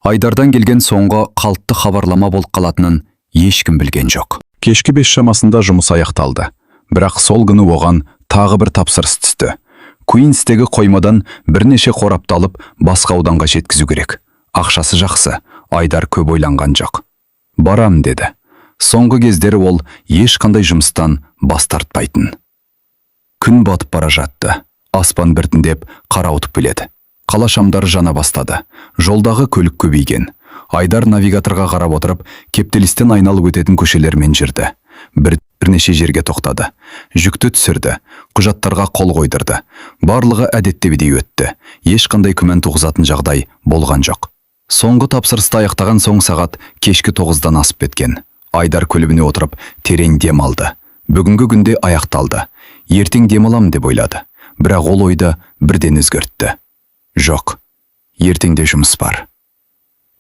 Айдардан келген соңғы қалыпты хабарлама болып қалатынын ешкім білген жоқ. Кешкі 5 шамасында жұмыс аяқталды. Бірақ сол күні оған тағы бір тапсырыс түсті. Куинстегі қоймадан бірнеше қорапты алып басқа ауданға жеткізу керек. Ақшасы жақсы, Айдар көп ойланған жоқ. Барам деді. Соңғы кездері ол ешқандай жұмыстан бас тартпайтын. Күн батып бара жатты. Аспан біртіндеп қарауытып келеді. Қала шамдары жана бастады. Жолдағы көлік көбейген. Айдар навигаторға қарап отырып, кептелістен айналып өтетін көшелермен жүрді. Бірнеше жерге тоқтады. Жүкті түсірді. Құжаттарға қол қойдырды. Барлығы әдеттегідей өтті. Ешқандай күмән туғызатын жағдай болған жоқ. Соңғы тапсырысты аяқтаған соң сағат кешкі 9-дан асып кеткен. Айдар көлігіне отырып, терең дем алды. Бүгінгі күнде аяқталды. Ертең демаламын деп ойлады. Бірақ ол ойды бірден өзгертті. Жоқ, ертеңде жұмыс бар.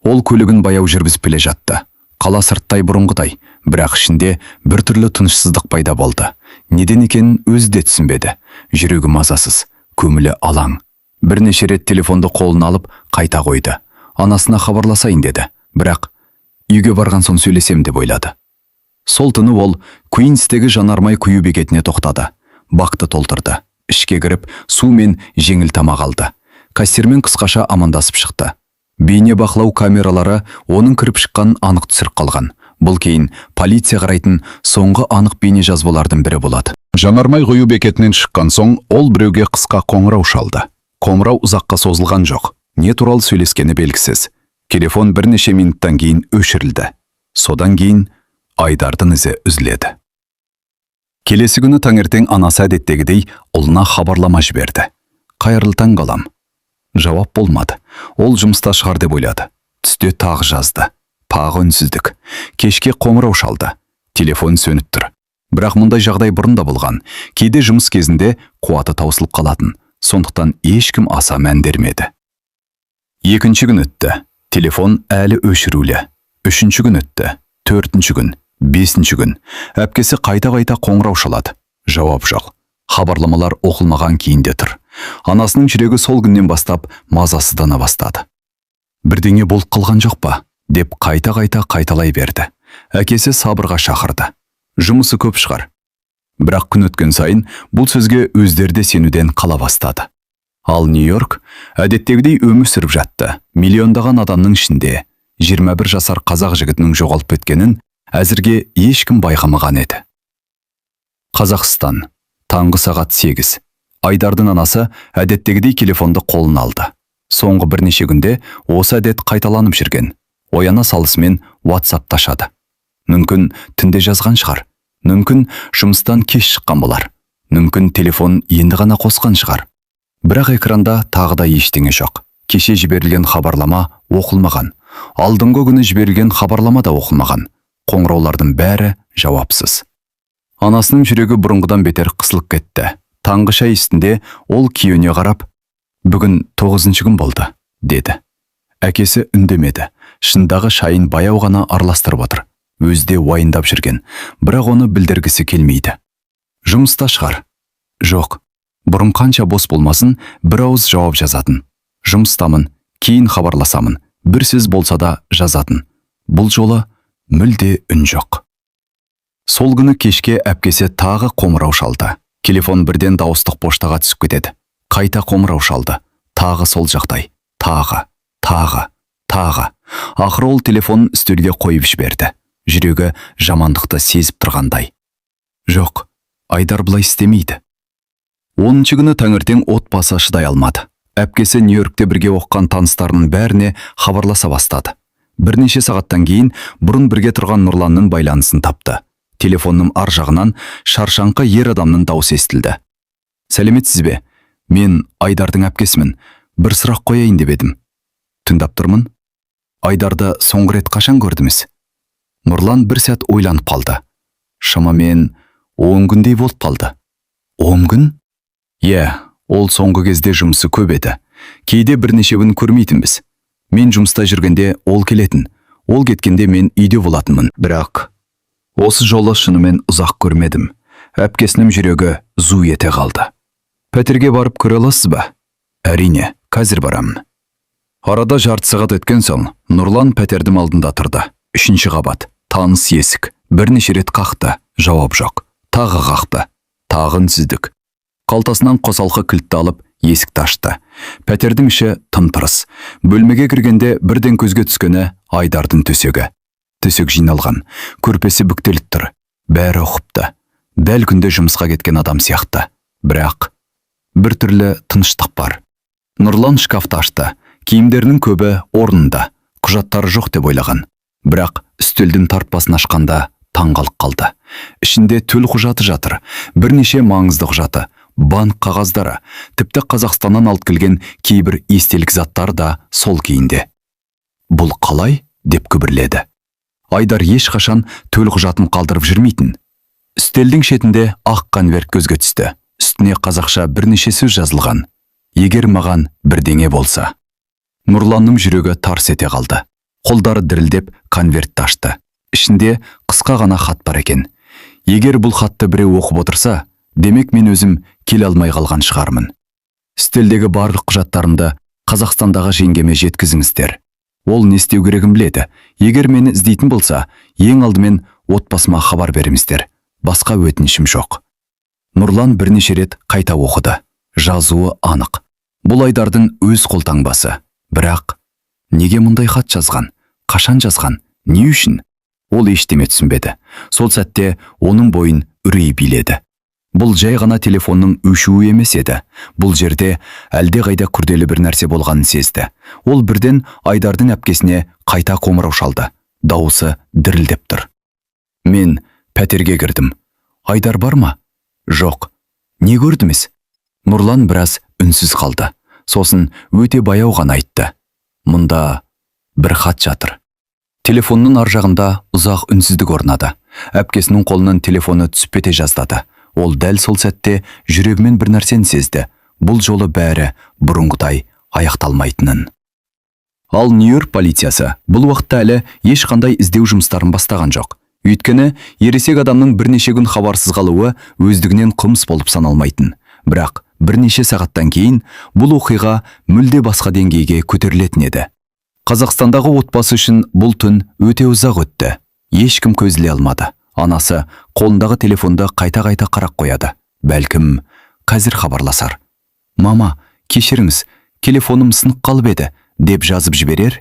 Ол көлігін баяу жүргізіп келе жатты. Қала сырттай бұрынғыдай, бірақ ішінде біртүрлі тынышсыздық пайда болды. Неден екенін өзі де түсінбеді. Жүрегі мазасыз, көңілі алаң. Бірнеше рет телефонды қолына алып қайта қойды. Анасына хабарласайын деді. Бірақ үйге барған соң сөйлесем деп ойлады. Сол түні ол Куинстегі жанармай құю бекетіне тоқтады. Бакты толтырды. Ішке кіріп, су мен жеңіл тамақ алды. Кассирмен қысқаша амандасып шықты. Бейне бақылау камералары оның кіріп шыққанын анық түсіріп қалған. Бұл кейін полиция қарайтын соңғы анық бейне жазбалардың бірі болады. Жанармай құю бекетінен шыққан соң ол біреуге қысқа қоңырау шалды. Қоңырау ұзаққа созылған жоқ. Не туралы сөйлескені белгісіз. Телефон бірнеше минуттан кейін өшірілді. Содан кейін Айдардың ізі үзіледі. Келесі күні таңертең анасы әдеттегідей ұлына хабарлама жіберді. Қайырлы таң балам. Жауап болмады. Ол жұмыста шығар деп ойлады. Түсте тағы жазды. Тағы үнсіздік. Кешке қоңырау шалды. Телефон сөніп тұр. Бірақ мұндай жағдай бұрын да болған. Кейде жұмыс кезінде қуаты таусылып қалатын. Сондықтан ешкім аса мән бермеді. Екінші күн өтті. Телефон әлі өшірулі. Үшінші күн өтті. Төртінші күн. Бесінші күн. Әпкесі қайта-қайта қоңырау шалады. Жауап жоқ. Хабарламалар оқылмаған күйінде тұр. Анасының жүрегі сол күннен бастап мазасыздана бастады. Бірдеңе болып қалған жоқ па? Деп қайта-қайта қайталай берді. Әкесі сабырға шақырды. Жұмысы көп шығар. Бірақ күн өткен сайын бұл сөзге өздері де сенуден қала бастады. Ал Нью-Йорк әдеттегідей өмір сүріп жатты. Миллиондаған адамның ішінде 21 жасар қазақ жігітінің жоғалып кеткенін әзірге ешкім байқамаған еді. Қазақстан. Таңғы сағат 8. Айдардың анасы әдеттегідей телефонды қолына алды. Соңғы бірнеше күнде осы әдет қайталанып жүрген. Ояна салысымен WhatsApp ташады. Мүмкін түнде жазған шығар. Мүмкін жұмыстан кеш шыққан болар. Мүмкін телефон енді ғана қосқан шығар. Бірақ экранда тағы да ештеңе жоқ. Кеше жіберілген хабарлама оқылмаған. Алдыңғы күні жіберілген хабарлама да оқылмаған. Қоңыраулардың бәрі жауапсыз. Анасының жүрегі бұрынғыдан бетер қысылып кетті. Таңғы шай үстінде ол күйеуіне қарап, «Бүгін 9-шы күн болды», деді. Әкесі үндемеді. Шындағы шайын баяу ғана араластырып отыр. Өзде уайындап жүрген, бірақ оны білдіргісі келмейді. Жұмыста шығар. Жоқ. Бұрын қанша бос болмасын, бір ауыз жауап жазатын. Жұмыстамын, кейін хабарласамын. Бір сөз болса да жазатын. Бұл жолы мүлде үн жоқ. Сол күні кешке әпкесі тағы қоңырау шалды. Телефон бірден дауыстық поштаға түсіп кетеді. Қайта қоңырау шалды. Тағы сол жағдай. Тағы. Ақыры ол телефонын үстелге қойып жіберді. Жүрегі жамандықты сезіп тұрғандай. Жоқ, Айдар бұлай істемейді. 10-шы күні таңертең отбасы шыдай алмады. Әпкесі Нью-Йоркте бірге оққан таныстарының бәріне хабарласа бастады. Бірнеше сағаттан кейін бұрын бірге тұрған Нұрланның байланысын тапты. Телефонның ар жағынан шаршаңқы ер адамның даусы естілді. Сәлеметсіз бе? Мен Айдардың әпкесімін. Бір сұрақ қояйын деп едім. Тыңдап тұрмын. Айдарды соңғы рет қашан көрдіңіз? Нұрлан бір сәт ойланып қалды. Шамамен 10 күндей болып қалды. 10 күн? Ол соңғы кезде жұмысы көп еді. Кейде бірнеше күн көрмейтінбіз. Мен жұмыста жүргенде ол келетін. Ол кеткенде мен үйде болатынмын. Бірақ осы жолы шынымен ұзақ көрмедім. Әпкесінің жүрегі зу ете қалды. Пәтерге барып көре аласыз ба? Әрине, қазір барамын. Арада жарты сағат өткен соң Нұрлан пәтердің алдында тұрды. 3-ші қабат. Таныс есік. Бірнеше рет қақты. Жауап жоқ. Тағы қақты. Тағы үнсіздік. Қалтасынан қосалқы кілтті алып есікті ашты. Пәтердің іші тым-тырыс. Бөлмеге кіргенде бірден көзге түскені Айдардың төсегі. Төсек жиналған. Көрпесі бүктеліп тұр. Бәрі ұқыпты. Дәл күнде жұмысқа кеткен адам сияқты. Бірақ бір түрлі тыныштық бар. Нұрлан шкафты ашты. Киімдерінің көбі орнында. Құжаттары жоқ деп ойлаған. Бірақ үстелдің тартпасын ашқанда таңғалып қалды. Ішінде төл құжаты жатыр. Бірнеше маңызды құжаты. Банк қағаздары, тіпті Қазақстаннан алып келген кейбір естелік заттар да сол күйінде. Бұл қалай? Деп күбірледі. Айдар ешқашан төл құжатын қалдырып жүрмейтін. Үстелдің шетінде ақ конверт көзге түсті. Үстіне қазақша бірнеше сөз жазылған. Егер маған бірдеңе болса. Нұрланның жүрегі тарс ете қалды. Қолдары дірілдеп конвертті ашты. Ішінде қысқа ғана хат бар екен. Егер бұл хатты біреу оқып отырса, демек мен өзім келе алмай қалған шығармын. Стелдегі барлық құжаттарымды Қазақстандағы жеңгеме жеткізіңіздер. Ол не істеу керегін біледі. Егер мені іздейтін болса, ең алдымен отбасыма хабар беріңіздер. Басқа өтінішім жоқ. Нұрлан бірнеше рет қайта оқыды. Жазуы анық. Бұл Айдардың өз қолтаңбасы. Бірақ неге мұндай хат жазған? Қашан жазған? Не үшін? Ол ештеме түсінбеді. Сол сәтте оның бойын үрей биледі. Бұл жай ғана телефонның өшуі емес еді. Бұл жерде әлде қайда күрделі бір нәрсе болғанын сезді. Ол бірден Айдардың әпкесіне қайта қоңырау шалды. Дауысы дірілдеп тұр. Мен пәтерге кірдім. Айдар бар ма? Жоқ. Не көрдіңіз? Нұрлан біраз үнсіз қалды. Сосын өте баяу ғана айтты. Мұнда бір хат жатыр. Телефонның ар жағында ұзақ үнсіздік орнады. Әпкесінің қолынан телефоны түсіп кете жаздады. Ол дәл сол сәтте жүрегімен бір нәрсені сезді. Бұл жолы бәрі бұрынғыдай аяқталмайтынын. Ал Нью-Йорк полициясы бұл уақытта әлі ешқандай іздеу жұмыстарын бастаған жоқ. Өйткені ересек адамның бірнеше күн хабарсыз қалуы өздігінен қылмыс болып саналмайтын. Бірақ бірнеше сағаттан кейін бұл оқиға мүлде басқа деңгейге көтерілетін еді. Қазақстандағы отбасы үшін бұл түн өте ұзақ өтті. Ешкім көзіле алмады. Анасы қолындағы телефонды қайта-қайта қарап қояды. Бәлкім, қазір хабарласар. Мама, кешіріңіз, телефоным сынып қалып еді, деп жазып жіберер.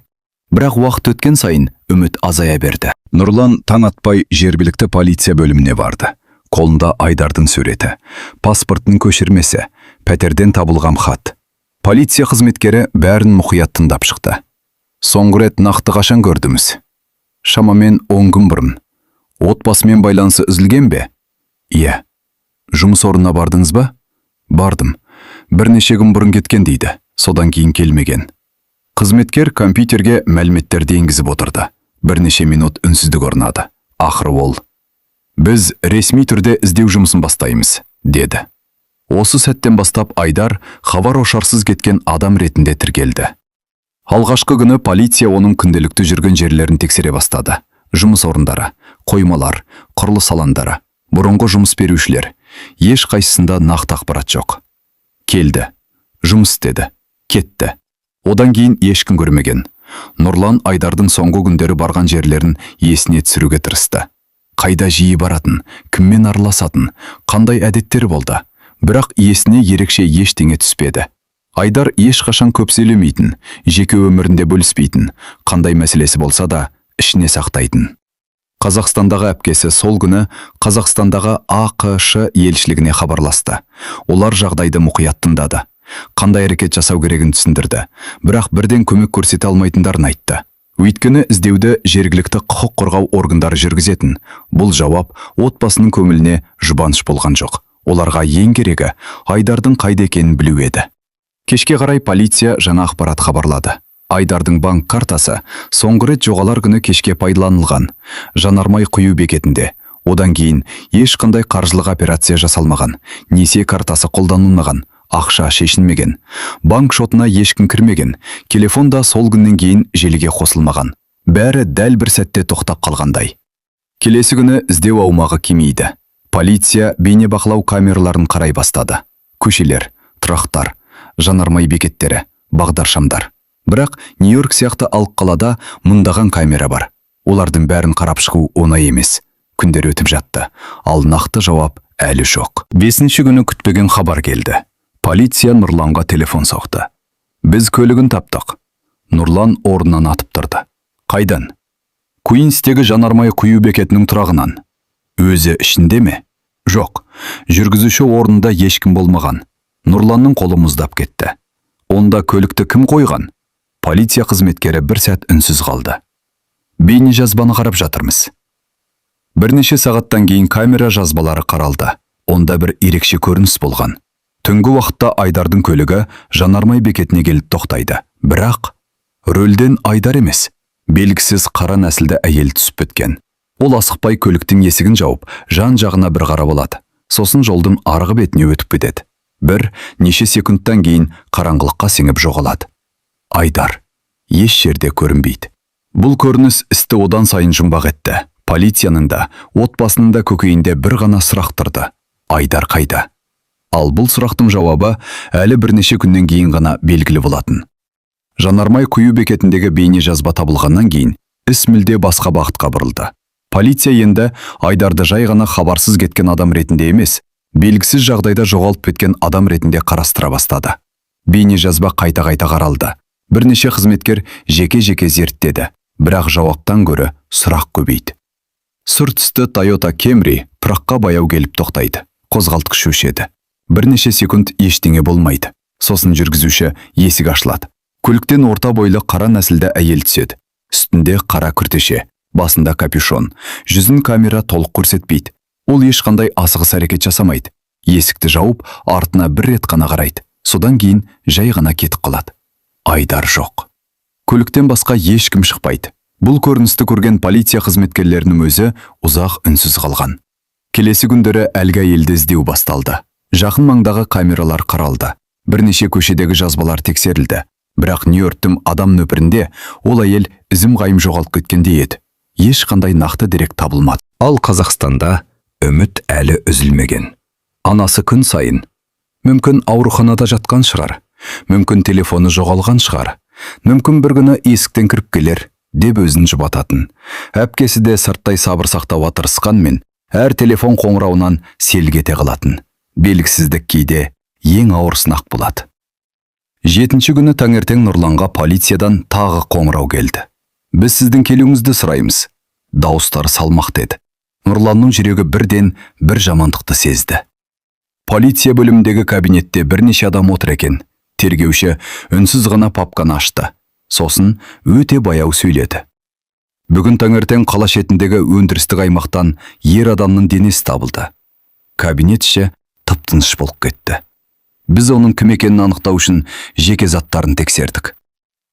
Бірақ уақыт өткен сайын үміт азая берді. Нұрлан таң атпай жергілікті полиция бөліміне барды. Қолында Айдардың суреті, паспортының көшірмесі, пәтерден табылған хат. Полиция қызметкері бәрін мұқият тыңдап шықты. Соңғы рет нақты қашан көрдіңіз? Шамамен 10 күн бұрын. Отбасымен байланысы үзілген бе? Иә. Жұмыс орнына бардыңыз ба? Бардым. Бірнеше күн бұрын кеткен дейді. Содан кейін келмеген. Қызметкер компьютерге мәліметтерді енгізіп отырды. Бірнеше минут үнсіздік орнады. Ақыры ол: "Біз ресми түрде іздеу жұмысын бастаймыз", деді. Осы сәттен бастап Айдар хабар ошарсыз кеткен адам ретінде тіркелді. Алғашқы күні полиция оның күнделікті жүрген жерлерін тексере бастады. Жұмыс орындары, қоймалар, құрылыс алаңдары, бұрынғы жұмыс берушілер. Еш қайсысында нақты ақпарат жоқ. Келді, жұмыс істеді, кетті. Одан кейін ешкім көрмеген. Нұрлан Айдардың соңғы күндері барған жерлерін есіне түсіруге тырысты. Қайда жиі баратын, кіммен араласатын, қандай әдеттері болды. Бірақ есіне ерекше ештеңе түспеді. Айдар ешқашан көп сөйлемейтін, жеке өмірінде бөліспейтін, қандай мәселесі болса да ішіне сақтайтын. Қазақстандағы әпкесі сол күні Қазақстандағы АQШ елшілігіне хабарласты. Олар жағдайды мұқият тыңдады. Қандай әрекет жасау керегін түсіндірді. Бірақ бірден көмек көрсете алмайтындарын айтты. Өйткені іздеуді жергілікті құқық қорғау органдары жүргізетін. Бұл жауап отбасының көңіліне жұбаныш болған жоқ. Оларға ең керегі Айдардың қайда екенін білу еді. Кешке қарай полиция жаңа ақпарат хабарлады. Айдардың банк картасы соңғы рет жоғалар күні кешке пайдаланылған. Жанармай құю бекетінде. Одан кейін ешқандай қаржылық операция жасалмаған. Несие картасы қолданылмаған. Ақша шешілмеген. Банк шотына ешкім кірмеген. Телефон да сол күннен кейін желіге қосылмаған. Бәрі дәл бір сәтте тоқтап қалғандай. Келесі күні іздеу аумағы кемейді. Полиция бейнебақылау камераларын қарай бастады. Көшелер, тұрақтар, жанармай бекеттері, бағдаршамдар. Бірақ Нью-Йорк сияқты алып қалада мыңдаған камера бар. Олардың бәрін қарап шығу оңай емес. Күндер өтіп жатты, ал нақты жауап әлі жоқ. 5-ші күні күтпеген хабар келді. Полиция Нұрланға телефон соқты. "Біз көлігін таптық." Нұрлан орнынан атып тұрды. "Қайдан?" "Куинстегі жанармай құю бекетінің тұрағынан." "Өзі ішінде ме?" "Жоқ, жүргізуші орнында ешкім болмаған." Нұрланның қолы мұздап кетті. "Онда көлікті кім қойған?" Полиция қызметкері бір сәт үнсіз қалды. "Бейне жазбаны қарап жатырмыз." Бірнеше сағаттан кейін камера жазбалары қаралды. Онда бір ерекше көрініс болған. Түнгі уақытта Айдардың көлігі жанармай бекетіне келіп тоқтайды. Бірақ рөлден Айдар емес, белгісіз қара нәсілді әйел түсіп біткен. Ол асықпай көліктің есігін жауып, жан-жағына бір қарап алады. Сосын жолдың арғы бетіне өтіп кетеді. Бір неше секундтан кейін қараңғылыққа сіңіп жоғалады. Айдар еш жерде көрінбейді. Бұл көрініс істі одан сайын жұмбақ етті. Полицияның да, отбасының да көкейінде бір ғана сұрақ тұрды. Айдар қайда? Ал бұл сұрақтың жауабы әлі бірнеше күннен кейін ғана белгілі болатын. Жанармай құю бекетіндегі бейне жазба табылғаннан кейін іс мүлде басқа бағытқа бұрылды. Полиция енді Айдарды жай ғана хабарсыз кеткен адам ретінде емес, белгісіз жағдайда жоғалып кеткен адам ретінде қарастыра бастады. Бейне жазба қайта-қайта қаралды. Бірнеше қызметкер жеке-жеке зерттеді, бірақ жауаптан гөрі сұрақ көбейді. Сұр түсті Toyota Camry тұраққа баяу келіп тоқтайды. Қозғалтқыш өшеді. Бірнеше секунд ештеңе болмайды. Сосын жүргізуші есік ашылады. Көліктен орта бойлы қара нәсілді әйел түседі. Үстінде қара күртеше, басында капюшон, жүзін камера толық көрсетпейді. Ол ешқандай асығыс әрекет жасамайды. Есікті жауып, артына бір рет қана қарайды. Содан кейін жай ғана кетіп қалады. Айдар жоқ. Көліктен басқа ешкім шықпайды. Бұл көріністі көрген полиция қызметкерлерінің өзі ұзақ үнсіз қалған. Келесі күндері әлгі әйелді іздеу басталды. Жақын маңдағы камералар қаралды. Бірнеше көшедегі жазбалар тексерілді. Бірақ Нью-Йорктің адам нөпірінде ол әйел ізім қайым жоғалып кеткендей еді. Ешқандай нақты дерек табылмады. Ал Қазақстанда үміт әлі үзілмеген. Анасы күн сайын мүмкін ауруханада жатқан шығар, мүмкін телефоны жоғалған шығар, мүмкін бір күні есіктен кіріп келер деп өзін жұбататын. Әпкесі де сырттай сабыр сақтауға тырысқанмен, әр телефон қоңырауынан селк ете қалатын. Белгісіздік кейде ең ауыр сынақ болады. 7-ші күні таңертең Нұрланға полициядан тағы қоңырау келді. Біз сіздің келуіңізді сұраймыз. Дауыстары салмақты еді. Нұрланның жүрегі бірден бір жамандықты сезді. Полиция бөліміндегі кабинетте бірнеше адам отыр екен. Тергеуші үнсіз ғана папканы ашты. Сосын өте баяу сөйледі. Бүгін таңертең қала шетіндегі өндірістік аймақтан ер адамның денесі табылды. Кабинет іші тып-тыныш болып кетті. Біз оның кім екенін анықтау үшін жеке заттарын тексердік.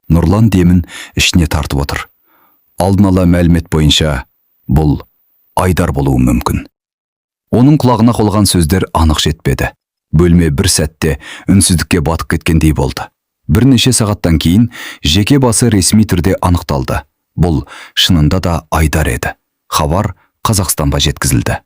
Нұрлан демін ішіне тартып отыр. Алдын ала мәлімет бойынша бұл Айдар болуы мүмкін. Оның құлағына қолған сөздер анық жетпеді. Бөлме бір сәтте үнсіздікке батып кеткендей болды. Бірнеше сағаттан кейін жеке басы ресми түрде анықталды. Бұл шынында да Айдар еді. Хабар Қазақстанға жеткізілді.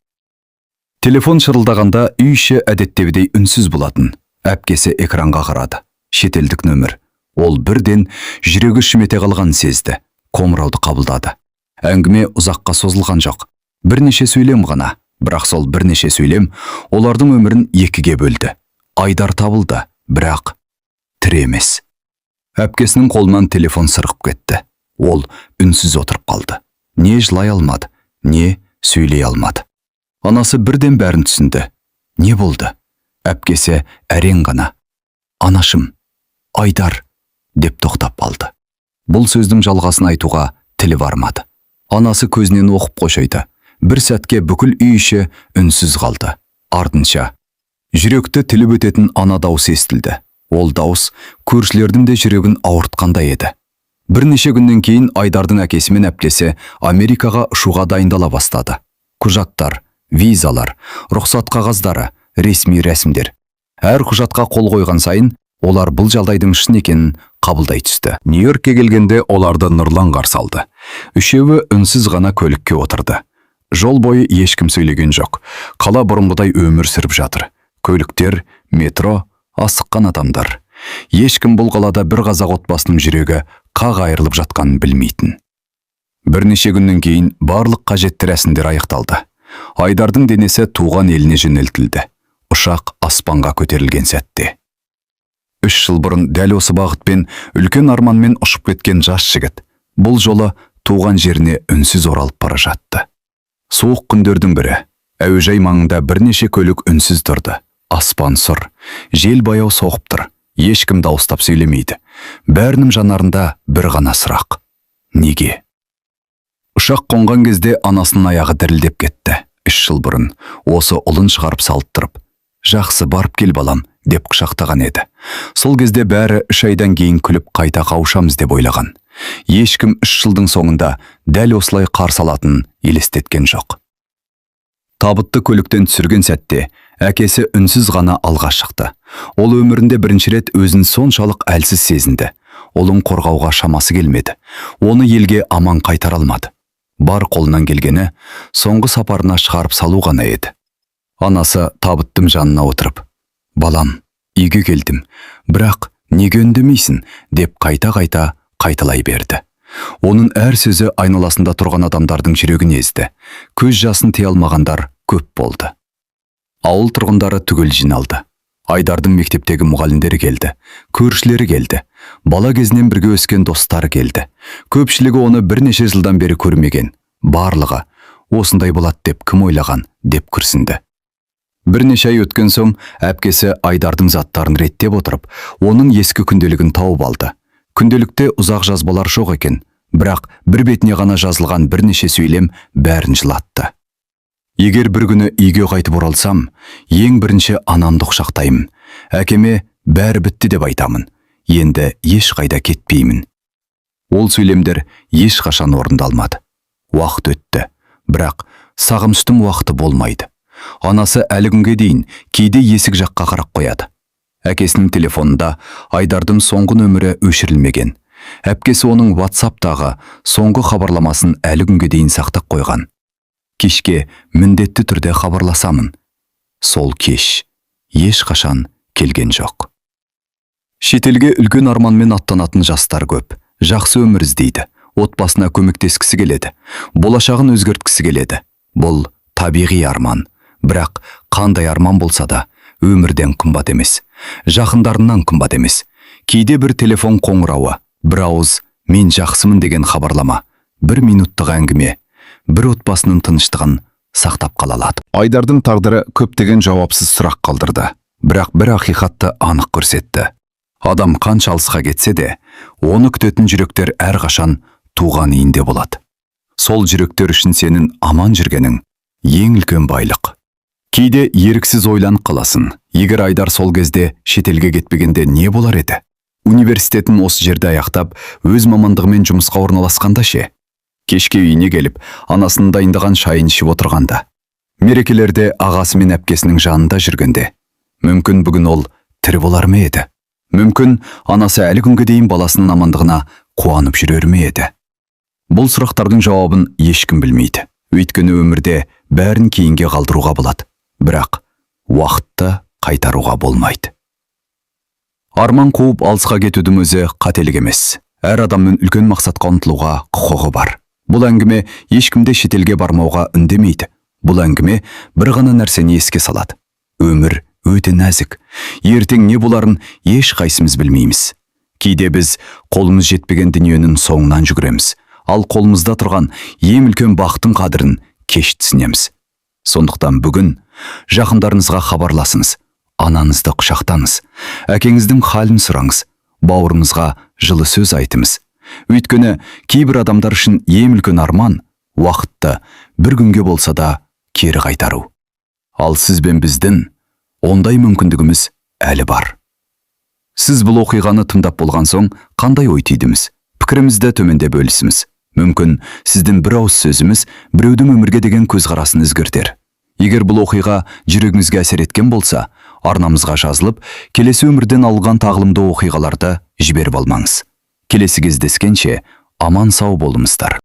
Телефон шырылдағанда үй іші әдеттегідей үнсіз болатын. Әпкесі экранға қарады. Шетелдік нөмір. Ол бірден жүрегі шімете қалғанын сезді. Қоңырауды қабылдады. Әңгіме ұзаққа созылған жоқ. Бірнеше сөйлем ғана. Бірақ сол бірнеше сөйлем олардың өмірін екіге бөлді. Айдар табылды, бірақ тірі емес. Әпкесінің қолынан телефон сырғып кетті. Ол үнсіз отырып қалды. Не жылай алмады, не сөйлей алмады. Анасы бірден бәрін түсінді. Не болды? Әпкесі әрең ғана. Анашым, Айдар, деп тоқтап қалды. Бұл сөздің жалғасын айтуға тілі бармады. Анасы көзінен оқып қошайды. Бір сәтке бүкіл үй іші үнсіз қалды. Артынша жүректі тіліп өтетін ана дауыс естілді. Ол дауыс көршілердің де жүрегін ауыртқандай еді. Бірнеше күннен кейін Айдардың әкесі мен әпкесі Америкаға ұшуға дайындала бастады. Құжаттар, визалар, рұқсат қағаздары, ресми рәсімдер. Әр құжатқа қол қойған сайын олар бұл жағдайдың шын екенін қабылдай түсті. Нью-Йоркке келгенде оларды Нұрлан қарсы алды. Үшеуі үнсіз ғана көлікке отырды. Жол бойы ешкім сөйлеген жоқ. Қала бұрынғыдай өмір сүріп жатыр. Көліктер, метро, асыққан адамдар. Ешкім бұл қалада бір қазақ отбасының жүрегі қақ айырылып жатқанын білмейтін. Бірнеше күннен кейін барлық қажетті рәсімдер аяқталды. Айдардың денесі туған еліне жөнелтілді. Ұшақ аспанға көтерілген сәтте. 3 жыл бұрын дәл осы бағытпен үлкен арманмен ұшып кеткен жас жігіт бұл жолы туған жеріне үнсіз оралып бара жатты. Суық күндердің бірі. Әуежай маңында бірнеше көлік үнсіз тұрды. Аспан сұр, жел баяу соғып тұр. Ешкім дауыстап сөйлемейді. Бәрінің жанарында бір ғана сұрақ. Неге? Ұшақ қонған кезде анасының аяғы дірілдеп кетті. 3 жыл бұрын осы ұлын шығарып салттырып, жақсы барып кел балам деп құшақтаған еді. Сол кезде бәрі 3 айдан кейін күліп қайта қауышамыз деп ойлаған. Ешкім 3 жылдың соңында дәл осылай қарсы алатынын елестеткен жоқ. Табытты көліктен түсірген сәтте әкесі үнсіз ғана алға шықты. Ол өмірінде бірінші рет өзін соншалық әлсіз сезінді. Олың қорғауға шамасы келмеді. Оны елге аман қайтара алмады. бар қолынан келгені соңғы сапарына шығарып салу ғана еді. Анасы табыттым жанына отырып, «Балам, үйге келдім, бірақ неге үндемейсің?» деп қайта-қайта қайталай берді. Оның әр сөзі айналасында тұрған адамдардың жүрегін езді. Көз жасын тыя алмағандар көп болды. Ауыл тұрғындары түгел жиналды. Айдардың мектептегі мұғалімдері келді, көршілері келді, бала кезінен бірге өскен достары келді. Көпшілігі оны бірнеше жылдан бері көрмеген. Барлығы осындай болады деп кім ойлаған деп күрсінді. Бірнеше ай өткен соң әпкесі Айдардың заттарын реттеп отырып, оның ескі күнделігін тауып алды. Күнделікте ұзақ жазбалар жоқ екен, бірақ бір бетіне ғана жазылған бірнеше сөйлем бәрін жылатты. Егер бір күні үйге қайтып оралсам, ең бірінші анамды құшақтаймын. Әкеме бәрі бітті деп айтамын. Енді ешқайда кетпеймін. Ол сөйлемдер ешқашан орындалмады. Уақыт өтті, бірақ сағыныштың уақыты болмайды. Анасы әлі күнге дейін кейде есік жаққа қарап қояды. Әкесінің телефонында Айдардың соңғы нөмірі өшірілмеген. Әпкесі оның WhatsApp-тағы соңғы хабарламасын әлі күнге дейін сақтап қойған. Кешке міндетті түрде хабарласамын. Сол кеш ешқашан келген жоқ. Шетелге үлкен арманмен аттанатын жастар көп. Жақсы өмір іздейді. Отбасына көмектескісі келеді. Болашағын өзгерткісі келеді. Бұл табиғи арман. Бірақ қандай арман болса да, өмірден қымбат емес. Жақындарынан қымбат емес. Кейде бір телефон қоңырауы, бір ауыз «мен жақсымын» деген хабарлама, бір минуттық әңгіме, бір отбасының тыныштығын сақтап қала алады. Айдардың тағдыры көптеген жауапсыз сұрақ қалдырды, бірақ бір ақиқатты анық көрсетті. Адам қанша алысқа кетсе де, оны күтетін жүректер әрқашан туған үйінде болады. Сол жүректер үшін сенің аман жүргенің ең үлкен байлық. Кейде еріксіз ойланып қаласың. Егер Айдар сол кезде шетелге кетпегенде не болар еді? Университетін осы жерде аяқтап, өз мамандығымен жұмысқа орналасқанда ше? Кешке үйіне келіп, анасының дайындаған шайын ішіп отырғанда, мерекелерде ағасы мен әпкесінің жанында жүргенде, мүмкін бүгін ол тірі болар ма еді? Мүмкін анасы әлі күнге дейін баласының амандығына қуанып жүрер ме еді? Бұл сұрақтардың жауабын ешкім білмейді. Өйткені өмірде бәрін кейінге қалдыруға болады, бірақ уақытты қайтаруға болмайды. Арман қуып алысқа кетудің өзі қателік емес. Әр адамның үлкен мақсатқа ұмтылуға құқығы бар. Бұл әңгіме ешкімде шетелге бармауға үндемейді. Бұл әңгіме бір ғана нәрсені еске салады. Өмір өте нәзік. Ертең не боларын еш қайсымыз білмейміз. Кейде біз қолымыз жетпеген дүниенің соңынан жүгіреміз, ал қолымызда тұрған ең үлкен бақыттың қадірін кеш түсінеміз. Сондықтан бүгін жақындарыңызға хабарласыңыз, анаңызды құшақтаңыз, әкеңіздің халін сұраңыз, бауырыңызға жылы сөз айтыңыз. Өйткені кейбір адамдар үшін ең үлкен арман уақытты бір күнге болса да кері қайтару. Ал сіз бен біздің ондай мүмкіндігіміз әлі бар. Сіз бұл оқиғаны тыңдап болған соң қандай ой түйдіңіз? Пікірімізді төменде бөлісіңіз. Мүмкін сіздің бір ауыз сөзіміз біреудің өмірге деген көзқарасын өзгертер. Егер бұл оқиға жүрегіңізге әсер еткен болса, арнамызға жазылып, келесі өмірден алған тағылымды оқиғаларды жіберіп алмаңыз. Келесі кездескенше аман сау болыңыздар.